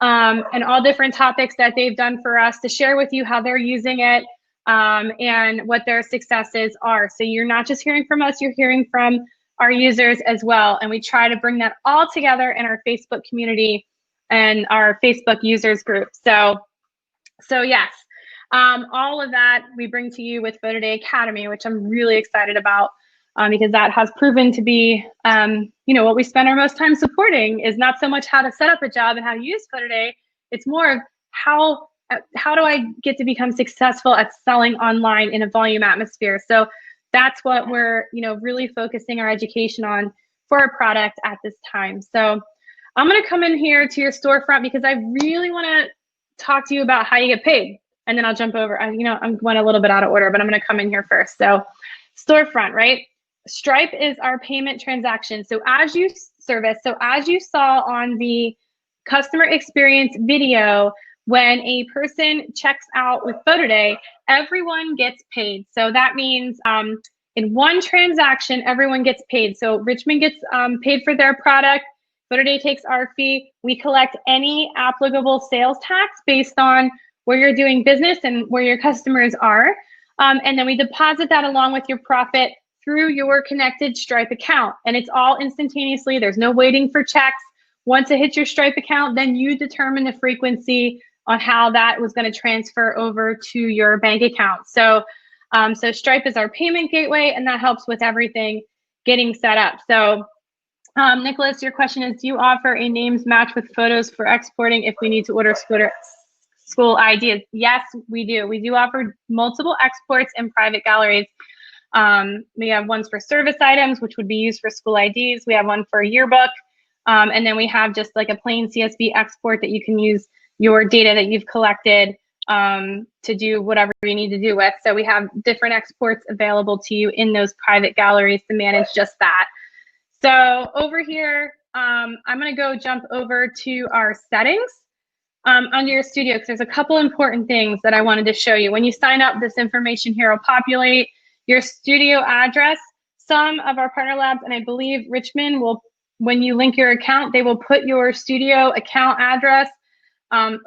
And all different topics that they've done for us to share with you how they're using it and what their successes are. So you're not just hearing from us, you're hearing from our users as well. And we try to bring that all together in our Facebook community and our Facebook users group. So yes, all of that we bring to you with PhotoDay Academy, which I'm really excited about. Because that has proven to be, you know, what we spend our most time supporting is not so much how to set up a job and how to use PhotoDay. It's more of how do I get to become successful at selling online in a volume atmosphere. So that's what we're, you know, really focusing our education on for our product at this time. So I'm going to come in here to your storefront because I really want to talk to you about how you get paid. And then I'll jump over. You know, I'm going a little bit out of order, but I'm going to come in here first. So storefront, right? Stripe is our payment transaction. So as you saw on the customer experience video, when a person checks out with PhotoDay, everyone gets paid. So that means in one transaction, everyone gets paid. So Richmond gets paid for their product. PhotoDay takes our fee. We collect any applicable sales tax based on where you're doing business and where your customers are. And then we deposit that along with your profit through your connected Stripe account. And it's all instantaneously. There's no waiting for checks. Once it hits your Stripe account, then you determine the frequency on how that was going to transfer over to your bank account. So, so Stripe is our payment gateway, and that helps with everything getting set up. So Nicholas, your question is, do you offer a names match with photos for exporting if we need to order school IDs? Yes, we do. We do offer multiple exports in private galleries. We have ones for service items, which would be used for school IDs. We have one for a yearbook. And then we have just like a plain CSV export that you can use your data that you've collected to do whatever you need to do with. So we have different exports available to you in those private galleries to manage just that. So over here, I'm going to go jump over to our settings under your studio, because there's a couple important things that I wanted to show you. When you sign up, this information here will populate your studio address. Some of our partner labs, and I believe Richmond will, when you link your account, they will put your studio account address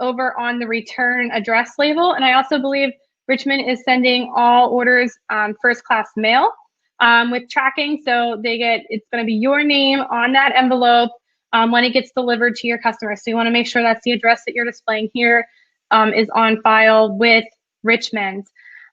over on the return address label. And I also believe Richmond is sending all orders first class mail with tracking. So they get, it's going to be your name on that envelope when it gets delivered to your customer. So you want to make sure that's the address that you're displaying here is on file with Richmond.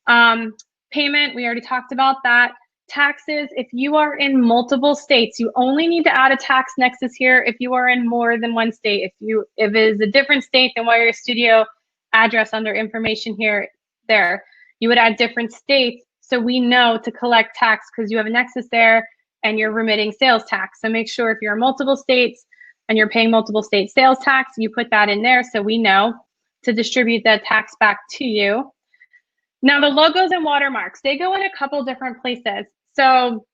Payment, we already talked about that. Taxes, if you are in multiple states, you only need to add a tax nexus here if you are in more than one state. If it is a different state, then wire your studio address under information here, there. You would add different states so we know to collect tax because you have a nexus there and you're remitting sales tax. So make sure if you're in multiple states and you're paying multiple state sales tax, you put that in there so we know to distribute that tax back to you. Now the logos and watermarks, they go in a couple different places. So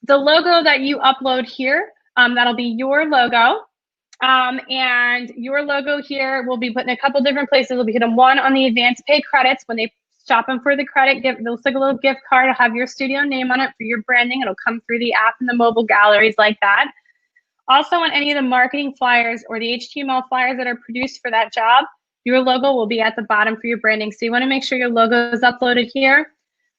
the logo that you upload here, that'll be your logo. And your logo here will be put in a couple different places. We'll be hitting one on the advanced pay credits when they shop them for the credit. It looks like a little gift card. It'll have your studio name on it for your branding. It'll come through the app and the mobile galleries like that. Also on any of the marketing flyers or the HTML flyers that are produced for that job, your logo will be at the bottom for your branding. So you want to make sure your logo is uploaded here.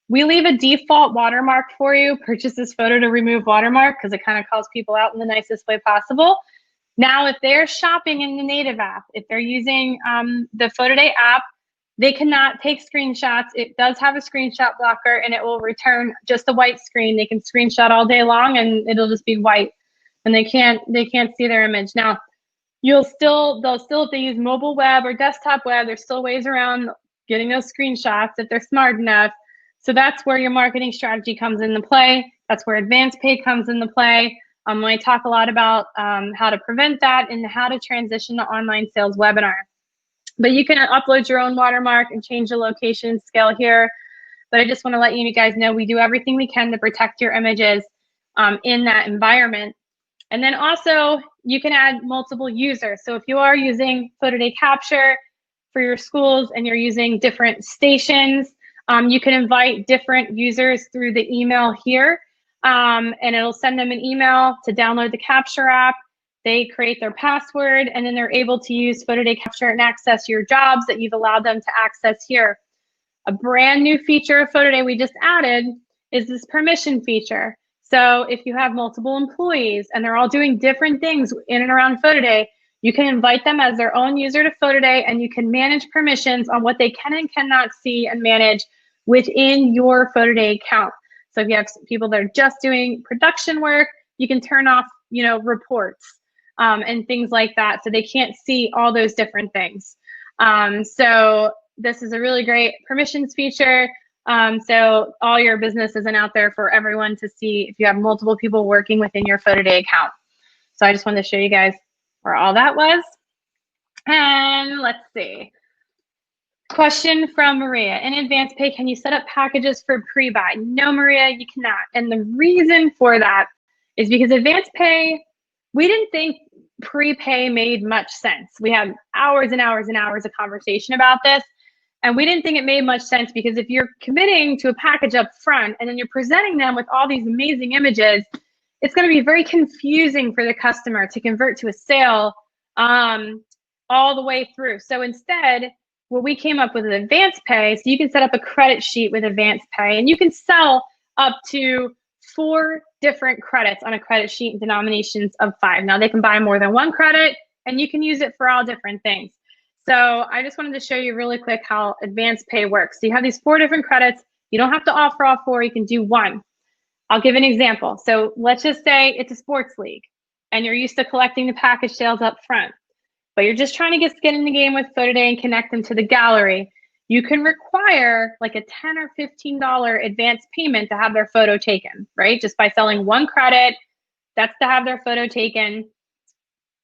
We leave a default watermark for you. Purchase this photo to remove watermark because it kind of calls people out in the nicest way possible. Now, if they're shopping in the native app, if they're using the PhotoDay app, they cannot take screenshots. It does have a screenshot blocker and it will return just a white screen. They can screenshot all day long and it'll just be white and they can't see their image. Now, they'll still, if they use mobile web or desktop web, there's still ways around getting those screenshots if they're smart enough. So that's where your marketing strategy comes into play. That's where advanced pay comes into play. I talk a lot about how to prevent that and how to transition to online sales webinar. But you can upload your own watermark and change the location scale here. But I just want to let you guys know we do everything we can to protect your images in that environment. And then also you can add multiple users. So if you are using PhotoDay Capture for your schools and you're using different stations, you can invite different users through the email here. And it'll send them an email to download the Capture app. They create their password and then they're able to use PhotoDay Capture and access your jobs that you've allowed them to access here. A brand new feature of PhotoDay we just added is this permission feature. So if you have multiple employees and they're all doing different things in and around PhotoDay, you can invite them as their own user to PhotoDay and you can manage permissions on what they can and cannot see and manage within your PhotoDay account. So if you have people that are just doing production work, you can turn off, reports and things like that. So they can't see all those different things. So this is a really great permissions feature. So all your business isn't out there for everyone to see if you have multiple people working within your PhotoDay account. So I just wanted to show you guys where all that was. And let's see. Question from Maria. In advance pay, can you set up packages for pre-buy? No, Maria, you cannot. And the reason for that is because advance pay, we didn't think prepay made much sense. We had hours and hours and hours of conversation about this. And we didn't think it made much sense because if you're committing to a package up front and then you're presenting them with all these amazing images, it's going to be very confusing for the customer to convert to a sale all the way through. So instead, what we came up with is advance pay. So you can set up a credit sheet with advance pay and you can sell up to 4 different credits on a credit sheet in denominations of 5. Now they can buy more than 1 credit and you can use it for all different things. So I just wanted to show you really quick how advance pay works. So you have these 4 different credits. You don't have to offer all 4, you can do 1. I'll give an example. So let's just say it's a sports league and you're used to collecting the package sales up front, but you're just trying to get skin in the game with PhotoDay and connect them to the gallery. You can require like a $10 or $15 advance payment to have their photo taken, right? Just by selling 1 credit, that's to have their photo taken.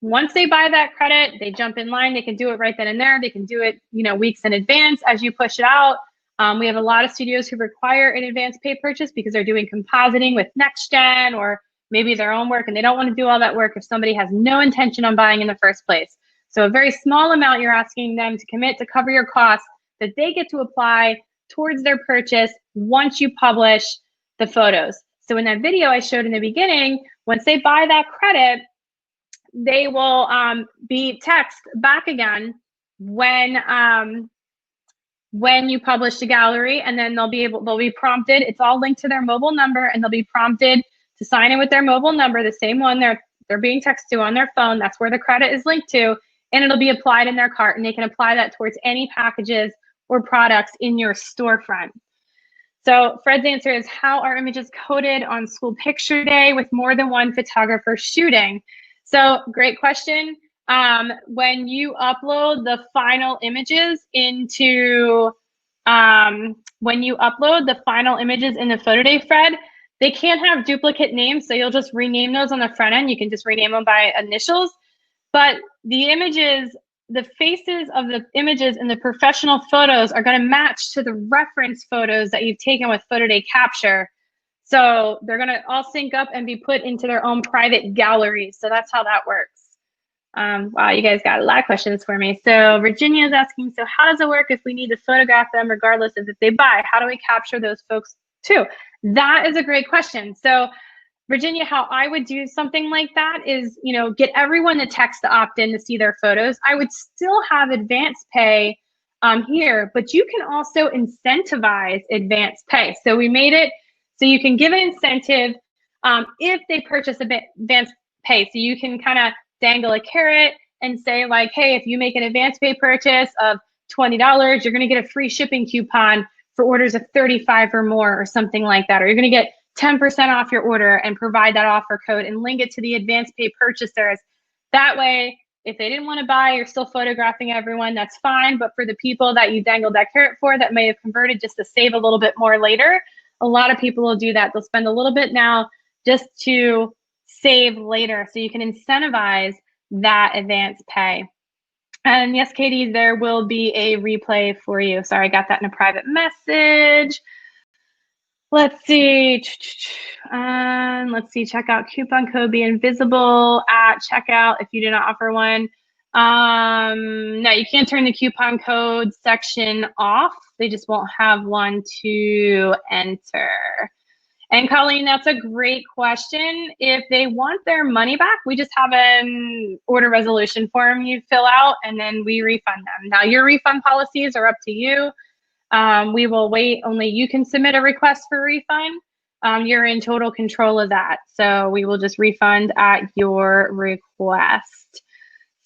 Once they buy that credit, they jump in line. They can do it right then and there. They can do it, weeks in advance as you push it out. We have a lot of studios who require an advance pay purchase because they're doing compositing with NextGen or maybe their own work, and they don't want to do all that work if somebody has no intention on buying in the first place. So a very small amount you're asking them to commit to cover your costs that they get to apply towards their purchase once you publish the photos. So in that video I showed in the beginning, once they buy that credit, they will be texted back again when you publish the gallery, and then they'll be prompted. It's all linked to their mobile number, and they'll be prompted to sign in with their mobile number, the same one they're being texted to on their phone. That's where the credit is linked to, and it'll be applied in their cart, and they can apply that towards any packages or products in your storefront. So Fred's answer is, how are images coded on school picture day with more than 1 photographer shooting? So great question. When you upload the final images into when you upload the final images in the PhotoDay thread, they can't have duplicate names, so you'll just rename those on the front end. You can just rename them by initials. But the images, the faces of the images in the professional photos are going to match to the reference photos that you've taken with PhotoDay Capture. So they're going to all sync up and be put into their own private galleries. So that's how that works. Wow, you guys got a lot of questions for me. So Virginia is asking, so how does it work if we need to photograph them regardless of if they buy? How do we capture those folks too? That is a great question. So Virginia, how I would do something like that is, you know, get everyone to text to opt in to see their photos. I would still have advance pay here, but you can also incentivize advance pay. So we made it so you can give an incentive if they purchase advance pay. So you can kind of dangle a carrot and say like, hey, if you make an advance pay purchase of $20, you're going to get a free shipping coupon for orders of 35 or more or something like that. Or you're going to get 10% off your order and provide that offer code and link it to the advance pay purchasers. That way, if they didn't want to buy, you're still photographing everyone, that's fine. But for the people that you dangled that carrot for that may have converted just to save a little bit more later, a lot of people will do that. They'll spend a little bit now just to save later. So you can incentivize that advance pay. And yes, Katie, there will be a replay for you. Sorry, I got that in a private message. Let's see. Let's see. Check out coupon code being visible at checkout if you do not offer one. No, you can't turn the coupon code section off. They just won't have one to enter. And Colleen, that's a great question. If they want their money back, we just have an order resolution form you fill out and then we refund them. Now your refund policies are up to you. We will wait, only you can submit a request for refund. You're in total control of that. So we will just refund at your request.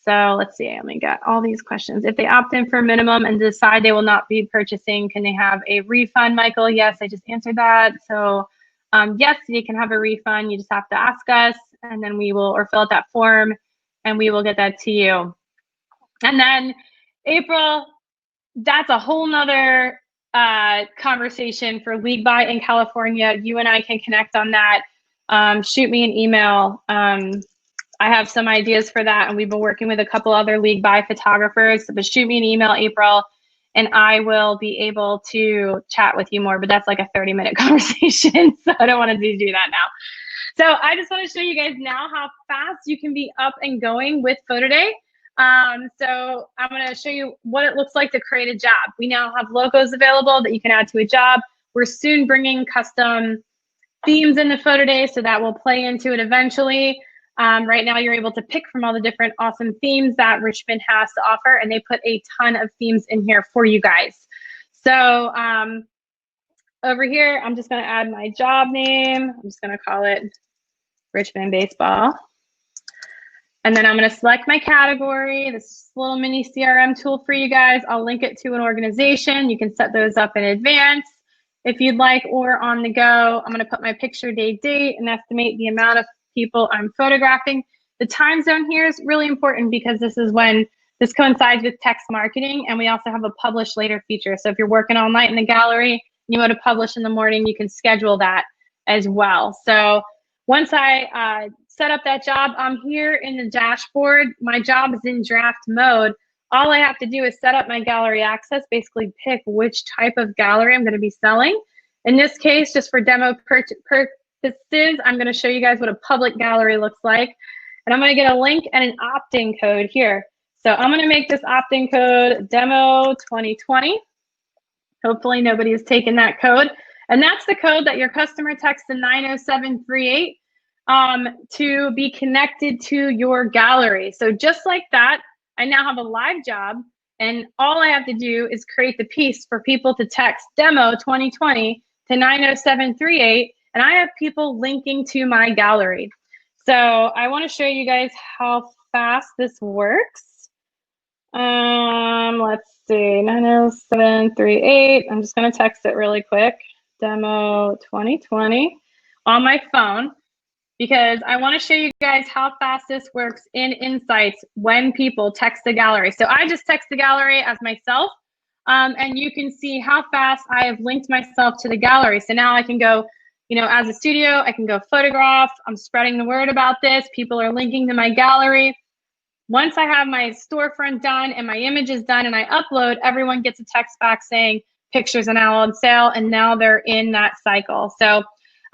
So let's see, let me get all these questions. If they opt in for a minimum and decide they will not be purchasing, can they have a refund, Michael? Yes, I just answered that. So yes, you can have a refund. You just have to ask us and then we will, or fill out that form and we will get that to you. And then April, that's a whole nother conversation for League Buy in California. You and I can connect on that. Shoot me an email. I have some ideas for that, and we've been working with a couple other League Buy photographers. But shoot me an email, April, and I will be able to chat with you more. But that's like a 30-minute conversation, so I don't want to do that now. So I just want to show you guys now how fast you can be up and going with PhotoDay. So I'm going to show you what it looks like to create a job. We now have logos available that you can add to a job. We're soon bringing custom themes into PhotoDay, so that will play into it eventually. Right now you're able to pick from all the different awesome themes that Richmond has to offer, and they put a ton of themes in here for you guys. So over here, I'm just going to add my job name. I'm just going to call it Richmond Baseball. And then I'm going to select my category, this little mini CRM tool for you guys. I'll link it to an organization. You can set those up in advance if you'd like, or on the go. I'm going to put my picture date and estimate the amount of people I'm photographing. The time zone here is really important because this is when this coincides with text marketing, and we also have a publish later feature. So if you're working all night in the gallery and you want to publish in the morning, you can schedule that as well. So once I set up that job, I'm here in the dashboard. My job is in draft mode. All I have to do is set up my gallery access, basically pick which type of gallery I'm going to be selling. In this case, just for demo purposes, I'm going to show you guys what a public gallery looks like. And I'm going to get a link and an opt-in code here. So I'm going to make this opt-in code demo 2020. Hopefully nobody has taken that code. And that's the code that your customer texts to 90738 to be connected to your gallery. So just like that, I now have a live job, and all I have to do is create the piece for people to text demo 2020 to 90738, and I have people linking to my gallery. So I want to show you guys how fast this works. Let's see, 90738. I'm just going to text it really quick. Demo 2020 on my phone, because I want to show you guys how fast this works in Insights when people text the gallery. So I just text the gallery as myself. And you can see how fast I have linked myself to the gallery. So now I can go, you know, as a studio, I can go photograph. I'm spreading the word about this. People are linking to my gallery. Once I have my storefront done and my image is done and I upload, everyone gets a text back saying pictures are now on sale, and now they're in that cycle. So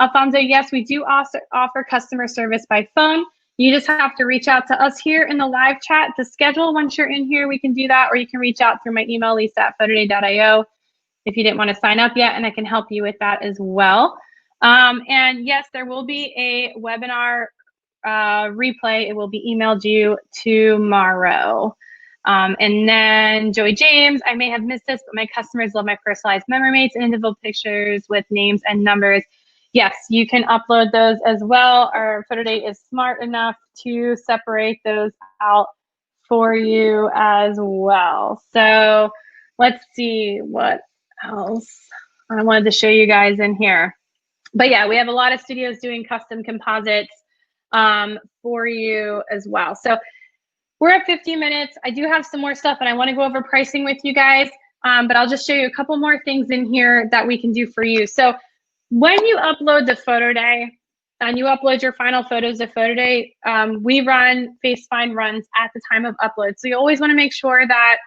Alfonso, yes, we do also offer customer service by phone. You just have to reach out to us here in the live chat to schedule. Once you're in here, we can do that, or you can reach out through my email, lisa@photoday.io, if you didn't want to sign up yet, and I can help you with that as well. And yes, there will be a webinar replay. It will be emailed you tomorrow. And then Joey James, I may have missed this, but my customers love my personalized memory mates and individual pictures with names and numbers. Yes, you can upload those as well. Our PhotoDay is smart enough to separate those out for you as well. So let's see what else I wanted to show you guys in here. But yeah, we have a lot of studios doing custom composites for you as well. So we're at 15 minutes. I do have some more stuff and I want to go over pricing with you guys, but I'll just show you a couple more things in here that we can do for you. So when you upload the PhotoDay and you upload your final photos to PhotoDay, we run face find runs at the time of upload. So you always want to make sure that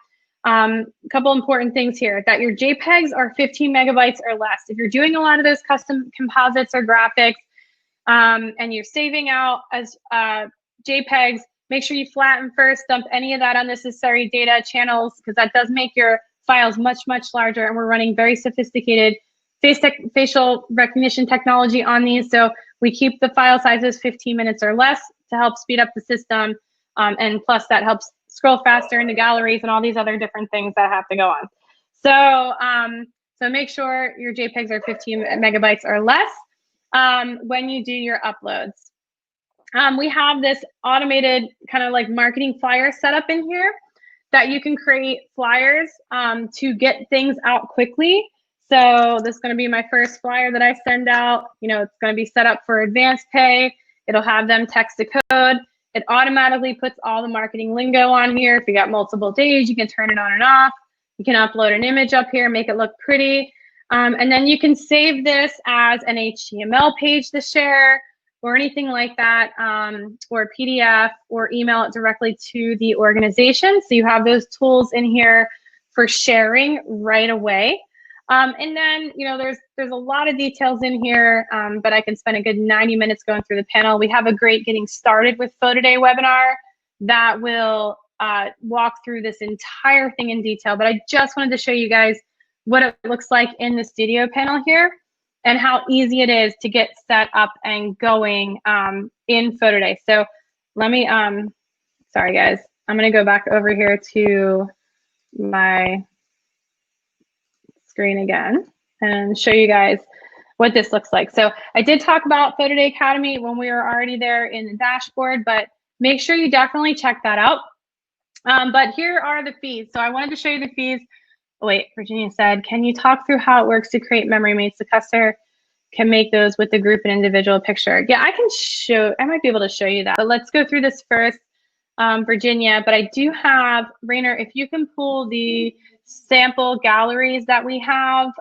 a couple important things here, that your JPEGs are 15 megabytes or less. If you're doing a lot of those custom composites or graphics and you're saving out as JPEGs, make sure you flatten first, dump any of that unnecessary data channels, because that does make your files much, much larger. And we're running very sophisticated facial recognition technology on these. So we keep the file sizes 15 minutes or less to help speed up the system. And plus that helps scroll faster into galleries and all these other different things that have to go on. So, so make sure your JPEGs are 15 megabytes or less when you do your uploads. We have this automated kind of like marketing flyer setup in here that you can create flyers to get things out quickly. So this is going to be my first flyer that I send out. You know, it's going to be set up for advanced pay. It'll have them text a code. It automatically puts all the marketing lingo on here. If you got multiple days, you can turn it on and off. You can upload an image up here, make it look pretty. And then you can save this as an HTML page to share or anything like that, or PDF, or email it directly to the organization. So you have those tools in here for sharing right away. And then, you know, there's a lot of details in here, but I can spend a good 90 minutes going through the panel. We have a great getting started with PhotoDay webinar that will walk through this entire thing in detail. But I just wanted to show you guys what it looks like in the studio panel here and how easy it is to get set up and going in PhotoDay. So let me, sorry guys, I'm gonna go back over here to my screen again and show you guys what this looks like. So I did talk about PhotoDay Academy when we were already there in the dashboard, but make sure you definitely check that out. But here are the fees. So I wanted to show you the fees. Oh, wait, Virginia said, can you talk through how it works to create memory mates? The customer can make those with the group and individual picture. Yeah, I can show, I might be able to show you that, but let's go through this first, Virginia. But I do have, Rainer, if you can pull the sample galleries that we have,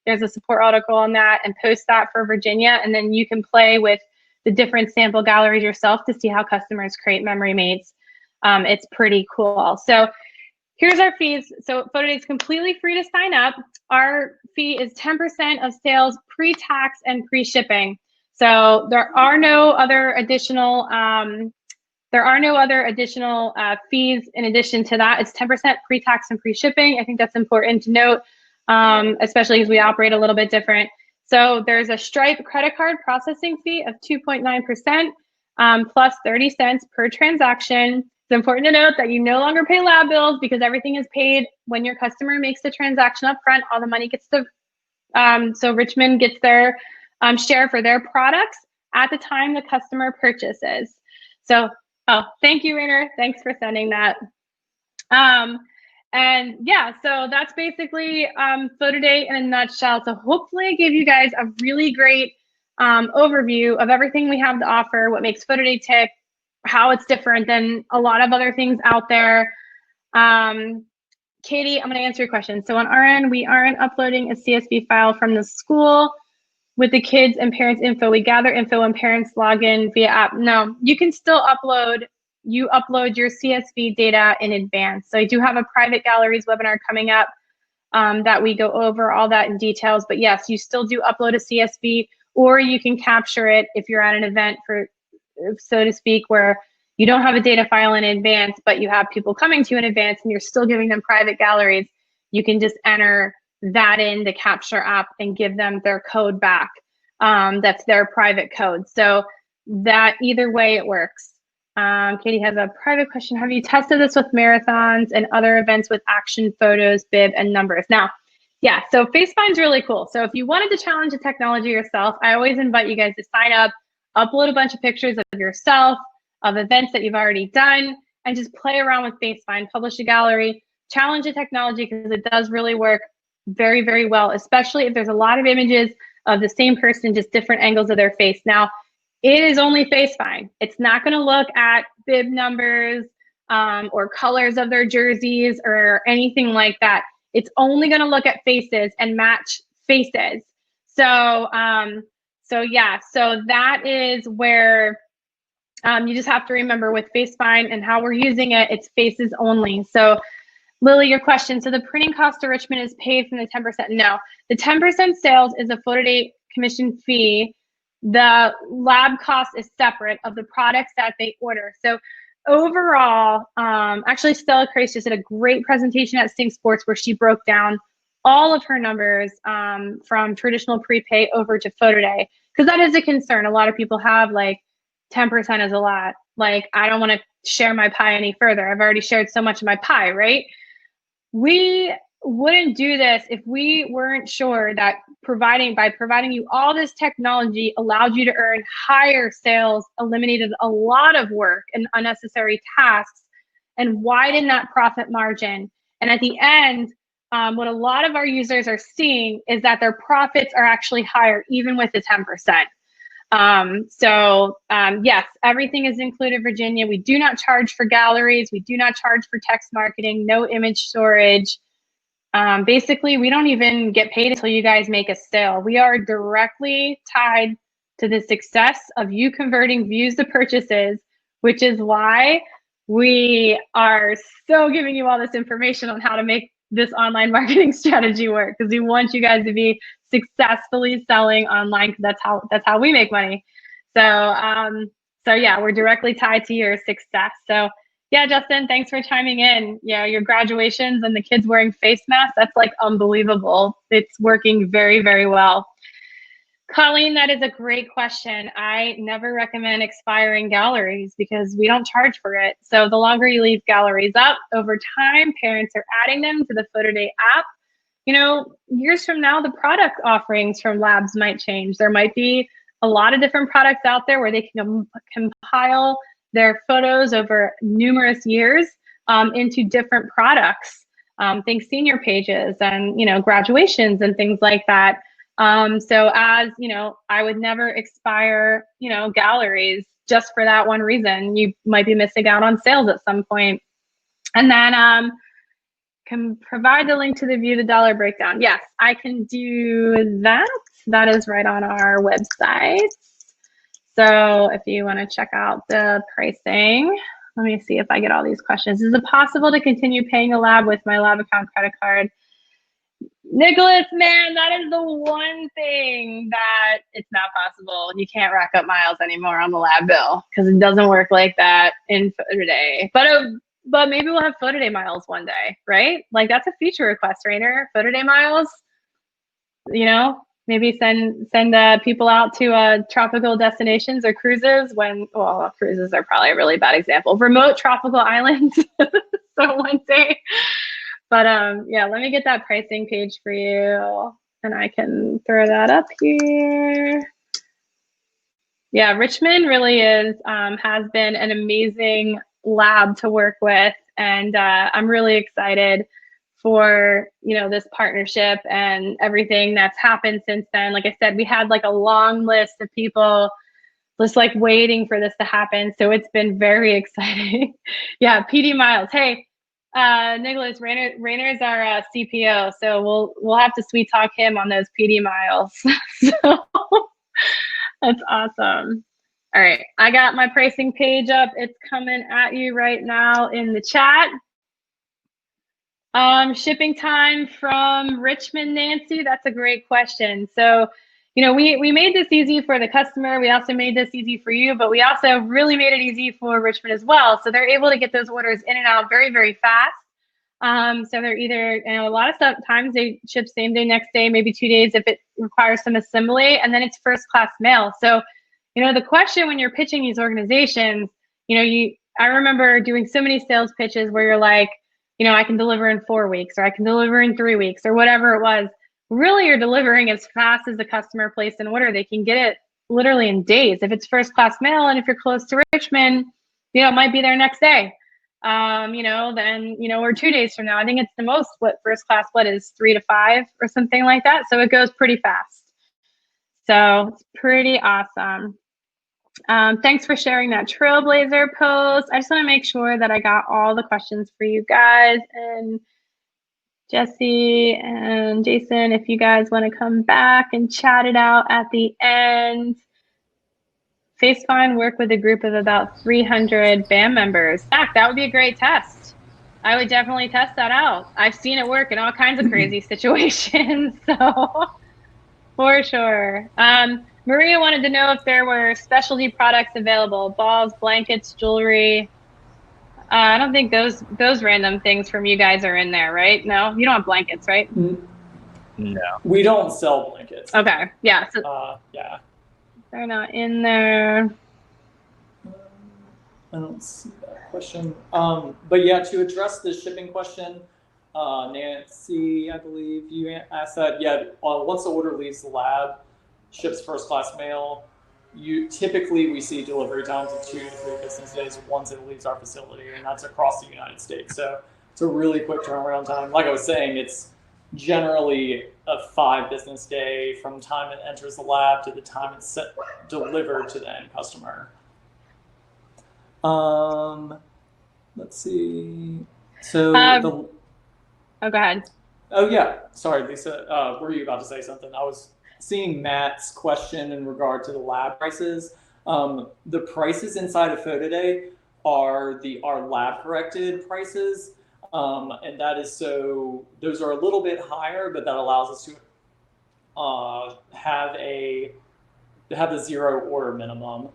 there's a support article on that, and post that for Virginia, and then you can play with the different sample galleries yourself to see how customers create memory mates. It's pretty cool. So here's our fees. So PhotoDay is completely free to sign up. Our fee is 10% of sales pre-tax and pre-shipping. So there are no other additional fees in addition to that. It's 10% pre-tax and pre-shipping. I think that's important to note, especially as we operate a little bit different. So there's a Stripe credit card processing fee of 2.9% plus 30 cents per transaction. It's important to note that you no longer pay lab bills because everything is paid when your customer makes the transaction up front. All the money gets to, so Richmond gets their share for their products at the time the customer purchases. So, oh, thank you, Rainer. Thanks for sending that. And yeah, so that's basically PhotoDay in a nutshell. So hopefully I gave you guys a really great overview of everything we have to offer, what makes PhotoDay tick, how it's different than a lot of other things out there. Katie, I'm going to answer your question. So on our end, we aren't uploading a CSV file from the school with the kids and parents info. We gather info when parents log in via app. No, you can still upload. You upload your CSV data in advance. So I do have a private galleries webinar coming up that we go over all that in details. But yes, you still do upload a CSV, or you can capture it if you're at an event, for, so to speak, where you don't have a data file in advance, but you have people coming to you in advance and you're still giving them private galleries. You can just enter that in the Capture app and give them their code back. That's their private code. So that either way it works. Katie has a private question. Have you tested this with marathons and other events with action photos, bib, and numbers? Now, yeah, so FaceFind's really cool. So if you wanted to challenge the technology yourself, I always invite you guys to sign up, upload a bunch of pictures of yourself, of events that you've already done, and just play around with FaceFind, publish a gallery, challenge the technology, because it does really work very, very well, especially if there's a lot of images of the same person, just different angles of their face. Now, it is only FaceFind. It's not going to look at bib numbers or colors of their jerseys or anything like that. It's only going to look at faces and match faces. So, yeah, so that is where you just have to remember with FaceFind and how we're using it, it's faces only. So Lily, your question. So the printing cost to Richmond is paid from the 10%. No, the 10% sales is a PhotoDay commission fee. The lab cost is separate of the products that they order. So overall, actually Stella Crace just did a great presentation at Sing Sports where she broke down all of her numbers from traditional prepay over to PhotoDay, because that is a concern. A lot of people have like 10% is a lot. Like, I don't want to share my pie any further. I've already shared so much of my pie, right? We wouldn't do this if we weren't sure that by providing you all this technology allowed you to earn higher sales, eliminated a lot of work and unnecessary tasks, and widened that profit margin. And at the end, what a lot of our users are seeing is that their profits are actually higher, even with the 10%. Yes, everything is included, Virginia. We do not charge for galleries. We do not charge for text marketing, no image storage. Basically, we don't even get paid until you guys make a sale. We are directly tied to the success of you converting views to purchases, which is why we are so giving you all this information on how to make this online marketing strategy work, because we want you guys to be successfully selling online, because that's how we make money. So yeah, we're directly tied to your success. So yeah, Justin, thanks for chiming in. Yeah, your graduations and the kids wearing face masks, that's like unbelievable. It's working very, very well. Colleen, that is a great question. I never recommend expiring galleries because we don't charge for it. So the longer you leave galleries up, over time, parents are adding them to the PhotoDay app. You know, years from now, the product offerings from labs might change. There might be a lot of different products out there where they can compile their photos over numerous years into different products. Think senior pages and, you know, graduations and things like that. So as, you know, I would never expire, you know, galleries just for that one reason. You might be missing out on sales at some point. And then can provide the link to the view the dollar breakdown. Yes, I can do that. That is right on our website. So if you want to check out the pricing, let me see if I get all these questions. Is it possible to continue paying a lab with my lab account credit card? Nicholas, man, that is the one thing that it's not possible. You can't rack up miles anymore on the lab bill because it doesn't work like that in PhotoDay. But maybe we'll have PhotoDay miles one day, right? Like, that's a feature request, Rainer. PhotoDay miles, you know, maybe send people out to tropical destinations or cruises when, well, cruises are probably a really bad example. Remote tropical islands, so one day. But yeah, let me get that pricing page for you and I can throw that up here. Yeah, Richmond really has been an amazing lab to work with, and I'm really excited for, you know, this partnership and everything that's happened since then. Like I said, we had like a long list of people just like waiting for this to happen, so it's been very exciting. Yeah, PD Miles, hey, Nicholas Rayner's our CPO, so we'll have to sweet talk him on those PD miles. So that's awesome. All right, I got my pricing page up. It's coming at you right now in the chat. Shipping time from Richmond, Nancy. That's a great question. So, you know, we made this easy for the customer. We also made this easy for you, but we also really made it easy for Richmond as well. So they're able to get those orders in and out very, very fast. So they're either, you know, a lot of stuff times they ship same day, next day, maybe 2 days if it requires some assembly, and then it's first class mail. So, you know, the question when you're pitching these organizations, you know, I remember doing so many sales pitches where you're like, you know, I can deliver in 4 weeks, or I can deliver in 3 weeks, or whatever it was. Really, you're delivering as fast as the customer placed an order. They can get it literally in days. If it's first class mail, and if you're close to Richmond, you know, it might be there next day. You know, then, you know, or 2 days from now. I think it's the most, what first class, what is 3 to 5 or something like that. So it goes pretty fast. So it's pretty awesome. Thanks for sharing that Trailblazer post. I just want to make sure that I got all the questions for you guys. And Jesse and Jason, if you guys want to come back and chat it out at the end. FaceFind work with a group of about 300 BAM members. Zach, that would be a great test. I would definitely test that out. I've seen it work in all kinds of crazy situations. So for sure. Maria wanted to know if there were specialty products available, balls, blankets, jewelry. I don't think those random things from you guys are in there, right? No, you don't have blankets, right? No. We don't sell blankets. Okay, yeah. So yeah. They're not in there. I don't see that question. But yeah, to address the shipping question, Nancy, I believe you asked that. Yeah, once the order leaves the lab, ships first class mail, typically we see delivery times of 2 to 3 business days once it leaves our facility, and that's across the United States. So it's a really quick turnaround time. Like I was saying, it's generally a 5 business day from the time it enters the lab to the time it's delivered to the end customer. Let's see. So oh, go ahead. Oh yeah, sorry, Lisa. Were you about to say something? I was seeing Matt's question in regard to the lab prices. The prices inside of PhotoDay are our lab corrected prices. And that is those are a little bit higher, but that allows us to have a 0 order minimum.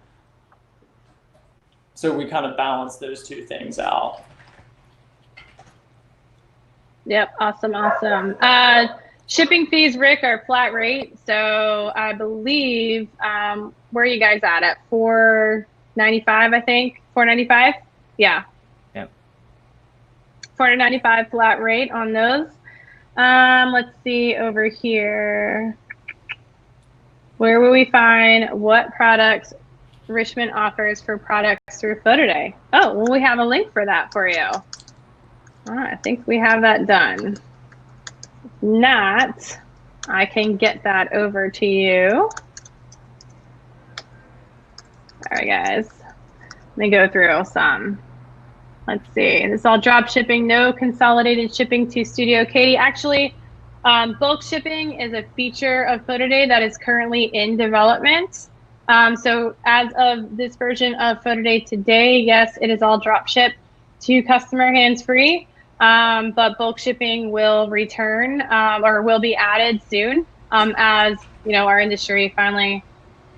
So we kind of balance those two things out. Yep, awesome. Shipping fees, Rick, are flat rate. So I believe, where are you guys at $4.95, I think? $4.95? Yeah. $4.95 flat rate on those. Let's see over here. Where will we find what products Richmond offers for products through PhotoDay? Oh, well, we have a link for that for you. I think we have that done. If not, I can get that over to you. All right, guys. Let me go through some. Let's see. This is all drop shipping, no consolidated shipping to Studio Katie. Actually, bulk shipping is a feature of PhotoDay that is currently in development. So as of this version of PhotoDay today, yes, it is all drop ship to customer hands-free, but bulk shipping will return or will be added soon as you know our industry finally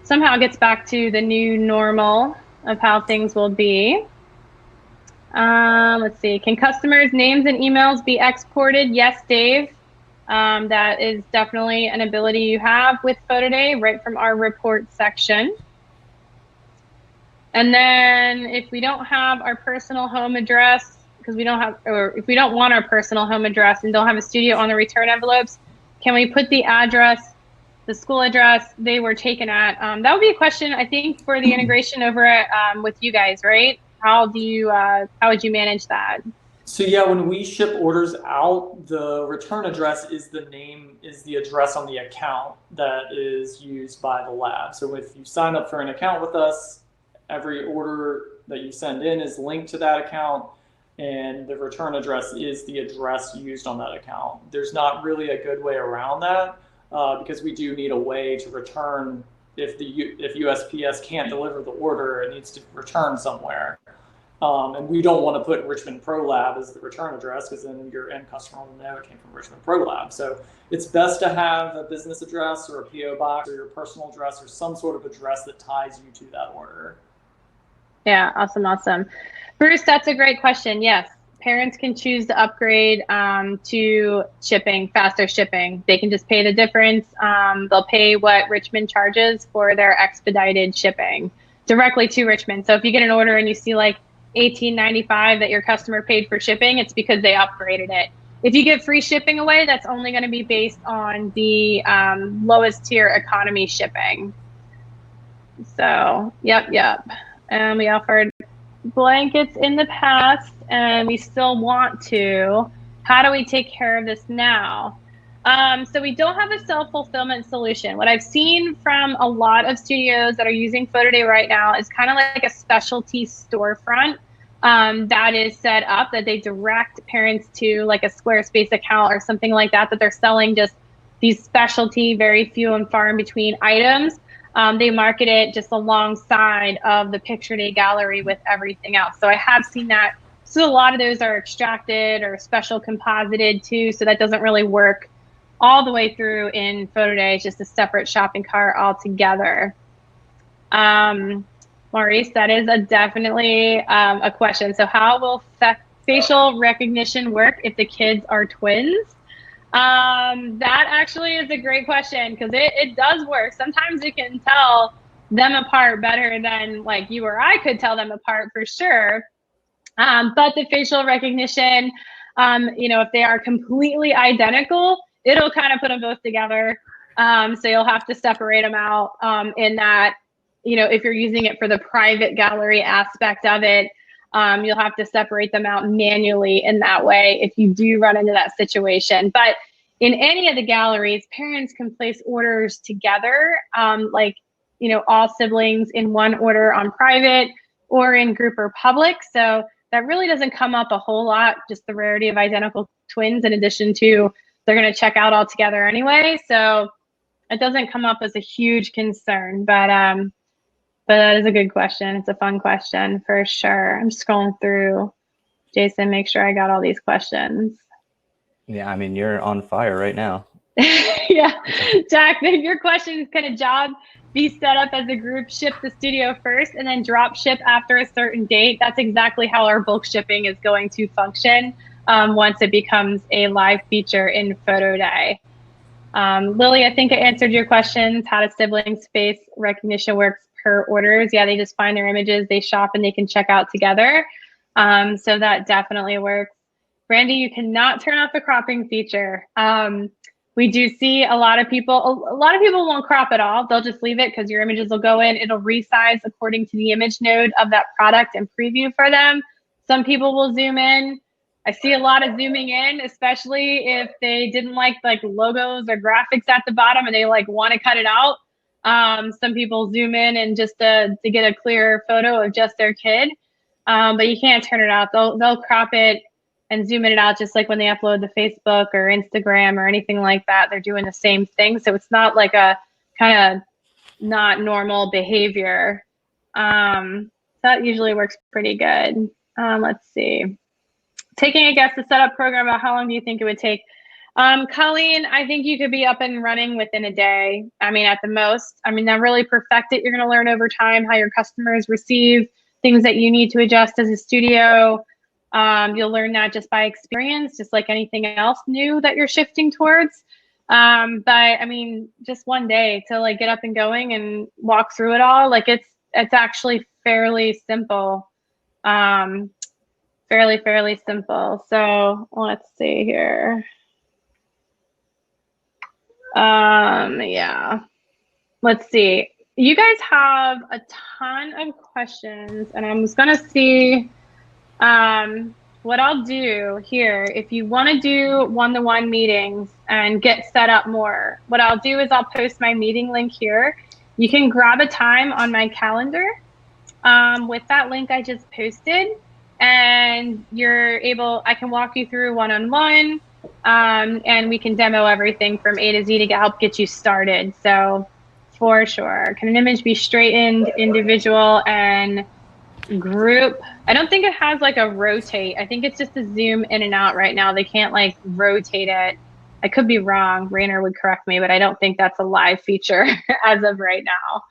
somehow gets back to the new normal of how things will be. Let's see. Can customers' names and emails be exported? Yes, Dave. That is definitely an ability you have with PhotoDay right from our report section. And then if we don't have our personal home address, because we don't have, or if we don't want our personal home address and don't have a studio on the return envelopes, can we put the address, the school address they were taken at? That would be a question, I think, for the integration over at, with you guys, right? How would you manage that? So yeah, when we ship orders out, the return address is the address on the account that is used by the lab. So if you sign up for an account with us, every order that you send in is linked to that account. and the return address is the address used on that account. There's not really a good way around that because we do need a way to return if USPS can't deliver the order, it needs to return somewhere. And we don't want to put Richmond Pro Lab as the return address because then your end customer will know it came from Richmond Pro Lab. So it's best to have a business address or a PO box or your personal address or some sort of address that ties you to that order. Yeah, awesome. Bruce, that's a great question. Yes, parents can choose to upgrade to shipping, faster shipping. They can just pay the difference. They'll pay what Richmond charges for their expedited shipping directly to Richmond. So if you get an order and you see like $18.95 that your customer paid for shipping, it's because they upgraded it. If you give free shipping away, that's only going to be based on the lowest tier economy shipping. So, yep. And we offered blankets in the past, and we still want to. How do we take care of this now? So we don't have a self-fulfillment solution. What I've seen from a lot of studios that are using PhotoDay right now is kind of like a specialty storefront that is set up that they direct parents to, like a Squarespace account or something like that, that they're selling just these specialty, very few and far in between items. They market it just alongside of the Picture Day gallery with everything else. So I have seen that. So a lot of those are extracted or special composited too. So that doesn't really work all the way through in PhotoDay. It's just a separate shopping cart altogether. Maurice, that is definitely a question. So how will facial recognition work if the kids are twins? That actually is a great question because it does work. Sometimes you can tell them apart better than like you or I could tell them apart for sure. But the facial recognition, if they are completely identical, it'll kind of put them both together. So you'll have to separate them out in that, if you're using it for the private gallery aspect of it, you'll have to separate them out manually in that way if you do run into that situation. But in any of the galleries, parents can place orders together, all siblings in one order on private or in group or public. So that really doesn't come up a whole lot, just the rarity of identical twins, in addition to they're going to check out all together anyway. So it doesn't come up as a huge concern, but that is a good question. It's a fun question for sure. I'm scrolling through, Jason, make sure I got all these questions. Yeah, I mean, you're on fire right now. Yeah, Jack, if your question is, can a job be set up as a group, ship the studio first and then drop ship after a certain date? That's exactly how our bulk shipping is going to function once it becomes a live feature in PhotoDay. Lily, I think I answered your questions. How does siblings face recognition works per orders? Yeah, they just find their images, they shop, and they can check out together. So that definitely works. Brandy, you cannot turn off the cropping feature. We do see a lot of people won't crop at all. They'll just leave it because your images will go in. It'll resize according to the image node of that product and preview for them. Some people will zoom in. I see a lot of zooming in, especially if they didn't like logos or graphics at the bottom and they want to cut it out. Some people zoom in and just to get a clearer photo of just their kid. But you can't turn it out. They'll crop it and zoom it out just like when they upload to Facebook or Instagram or anything like that. They're doing the same thing. So it's not like a kind of not normal behavior. That usually works pretty good. Let's see. Taking a guess to set up program, about how long do you think it would take? Colleen, I think you could be up and running within a day. I mean, at the most. I mean, now really perfect it. You're going to learn over time how your customers receive things that you need to adjust as a studio. You'll learn that just by experience, just like anything else new that you're shifting towards. But I mean, just one day to get up and going and walk through it all. It's actually fairly simple. Fairly simple. So let's see here. Yeah, let's see. You guys have a ton of questions, and I'm just gonna see what I'll do here. If you want to do one-to-one meetings and get set up more, what I'll do is I'll post my meeting link here. You can grab a time on my calendar with that link I just posted, and and I can walk you through one-on-one, and we can demo everything from A to Z to help get you started. So for sure. Can an image be straightened, individual, and group? I don't think it has like a rotate. I think it's just a zoom in and out right now. They can't like rotate it. I could be wrong. Rainer would correct me, but I don't think that's a live feature as of right now.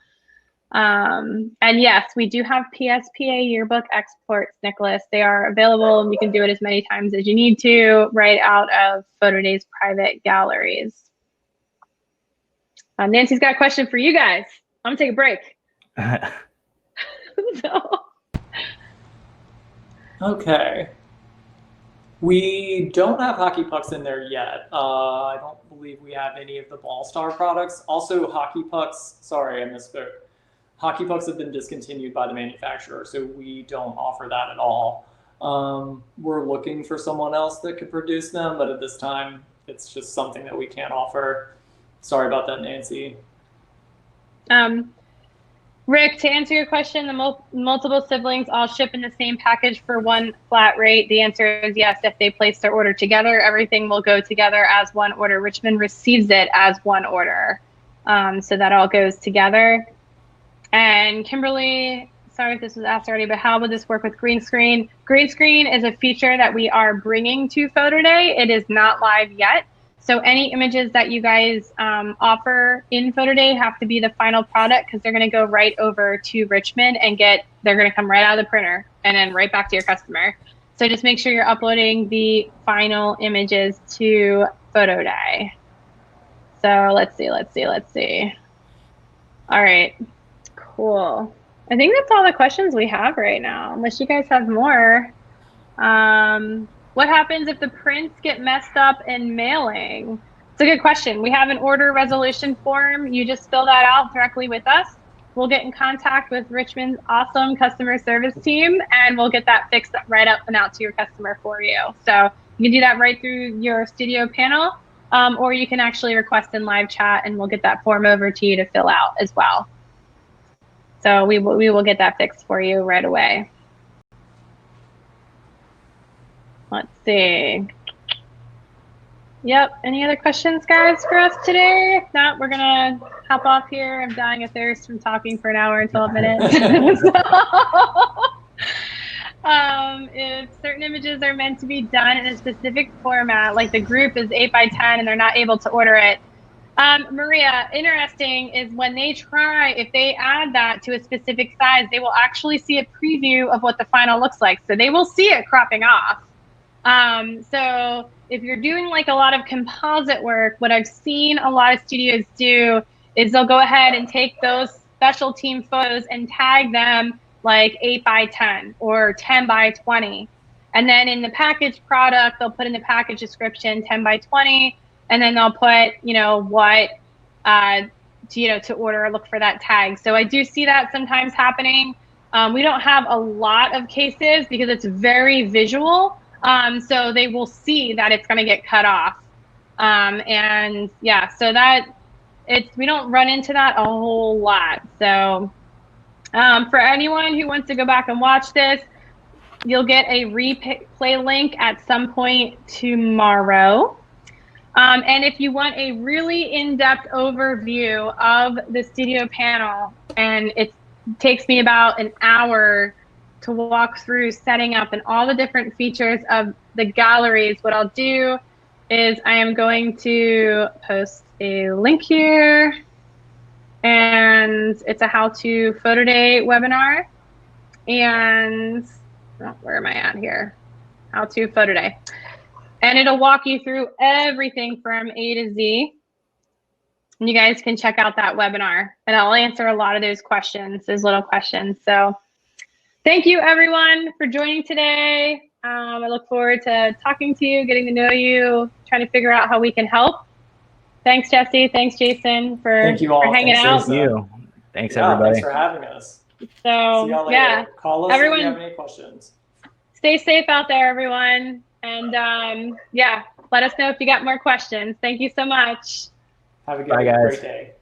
And yes, we do have PSPA yearbook exports, Nicholas. They are available, and you can do it as many times as you need to right out of PhotoDay's private galleries. Nancy's got a question for you guys. I'm gonna take a break. So. Okay. We don't have hockey pucks in there yet. I don't believe we have any of the Ball Star products. Also, hockey pucks, sorry, I misspoke. Hockey pucks have been discontinued by the manufacturer, so we don't offer that at all. We're looking for someone else that could produce them, but at this time, it's just something that we can't offer. Sorry about that, Nancy. Rick, to answer your question, the multiple siblings all ship in the same package for one flat rate. The answer is yes. If they place their order together, everything will go together as one order. Richmond receives it as one order. So that all goes together. And Kimberly, sorry if this was asked already, but how would this work with green screen? Green screen is a feature that we are bringing to PhotoDay. It is not live yet. So any images that you guys offer in PhotoDay have to be the final product, because they're going to go right over to Richmond and they're going to come right out of the printer and then right back to your customer. So just make sure you're uploading the final images to PhotoDay. So let's see. All right, cool. I think that's all the questions we have right now, unless you guys have more. What happens if the prints get messed up in mailing? It's a good question. We have an order resolution form. You just fill that out directly with us. We'll get in contact with Richmond's awesome customer service team, and we'll get that fixed right up and out to your customer for you. So you can do that right through your studio panel, or you can actually request in live chat, and we'll get that form over to you to fill out as well. So we will get that fixed for you right away. Let's see. Yep. Any other questions, guys, for us today? If not, we're gonna hop off here. I'm dying of thirst from talking for an hour and 12 minutes. If certain images are meant to be done in a specific format, like the group is 8x10 and they're not able to order it. Maria, interesting is when they try, if they add that to a specific size, they will actually see a preview of what the final looks like. So they will see it cropping off. So if you're doing like a lot of composite work, what I've seen a lot of studios do is they'll go ahead and take those special team photos and tag them like 8x10 or 10x20. And then in the package product, they'll put in the package description 10x20, and then they'll put, you know, what, to order or look for that tag. So I do see that sometimes happening. We don't have a lot of cases because it's very visual. So they will see that it's going to get cut off. And yeah, so we don't run into that a whole lot. So for anyone who wants to go back and watch this, you'll get a replay link at some point tomorrow. And if you want a really in-depth overview of the studio panel, and it takes me about an hour to walk through setting up and all the different features of the galleries, what I'll do is I am going to post a link here, and it's a how-to PhotoDay webinar. And where am I at here? How-to PhotoDay. And it'll walk you through everything from A to Z. And you guys can check out that webinar, and I'll answer a lot of those questions, those little questions. So thank you, everyone, for joining today. I look forward to talking to you, getting to know you, trying to figure out how we can help. Thanks, Jesse. Thanks, Jason, for hanging out. Thank you. Thanks, everybody. Thanks for having us. So, see y'all later. Yeah. Call us everyone, if you have any questions. Stay safe out there, everyone. And yeah, let us know if you got more questions. Thank you so much. Have a Bye, guys. great day.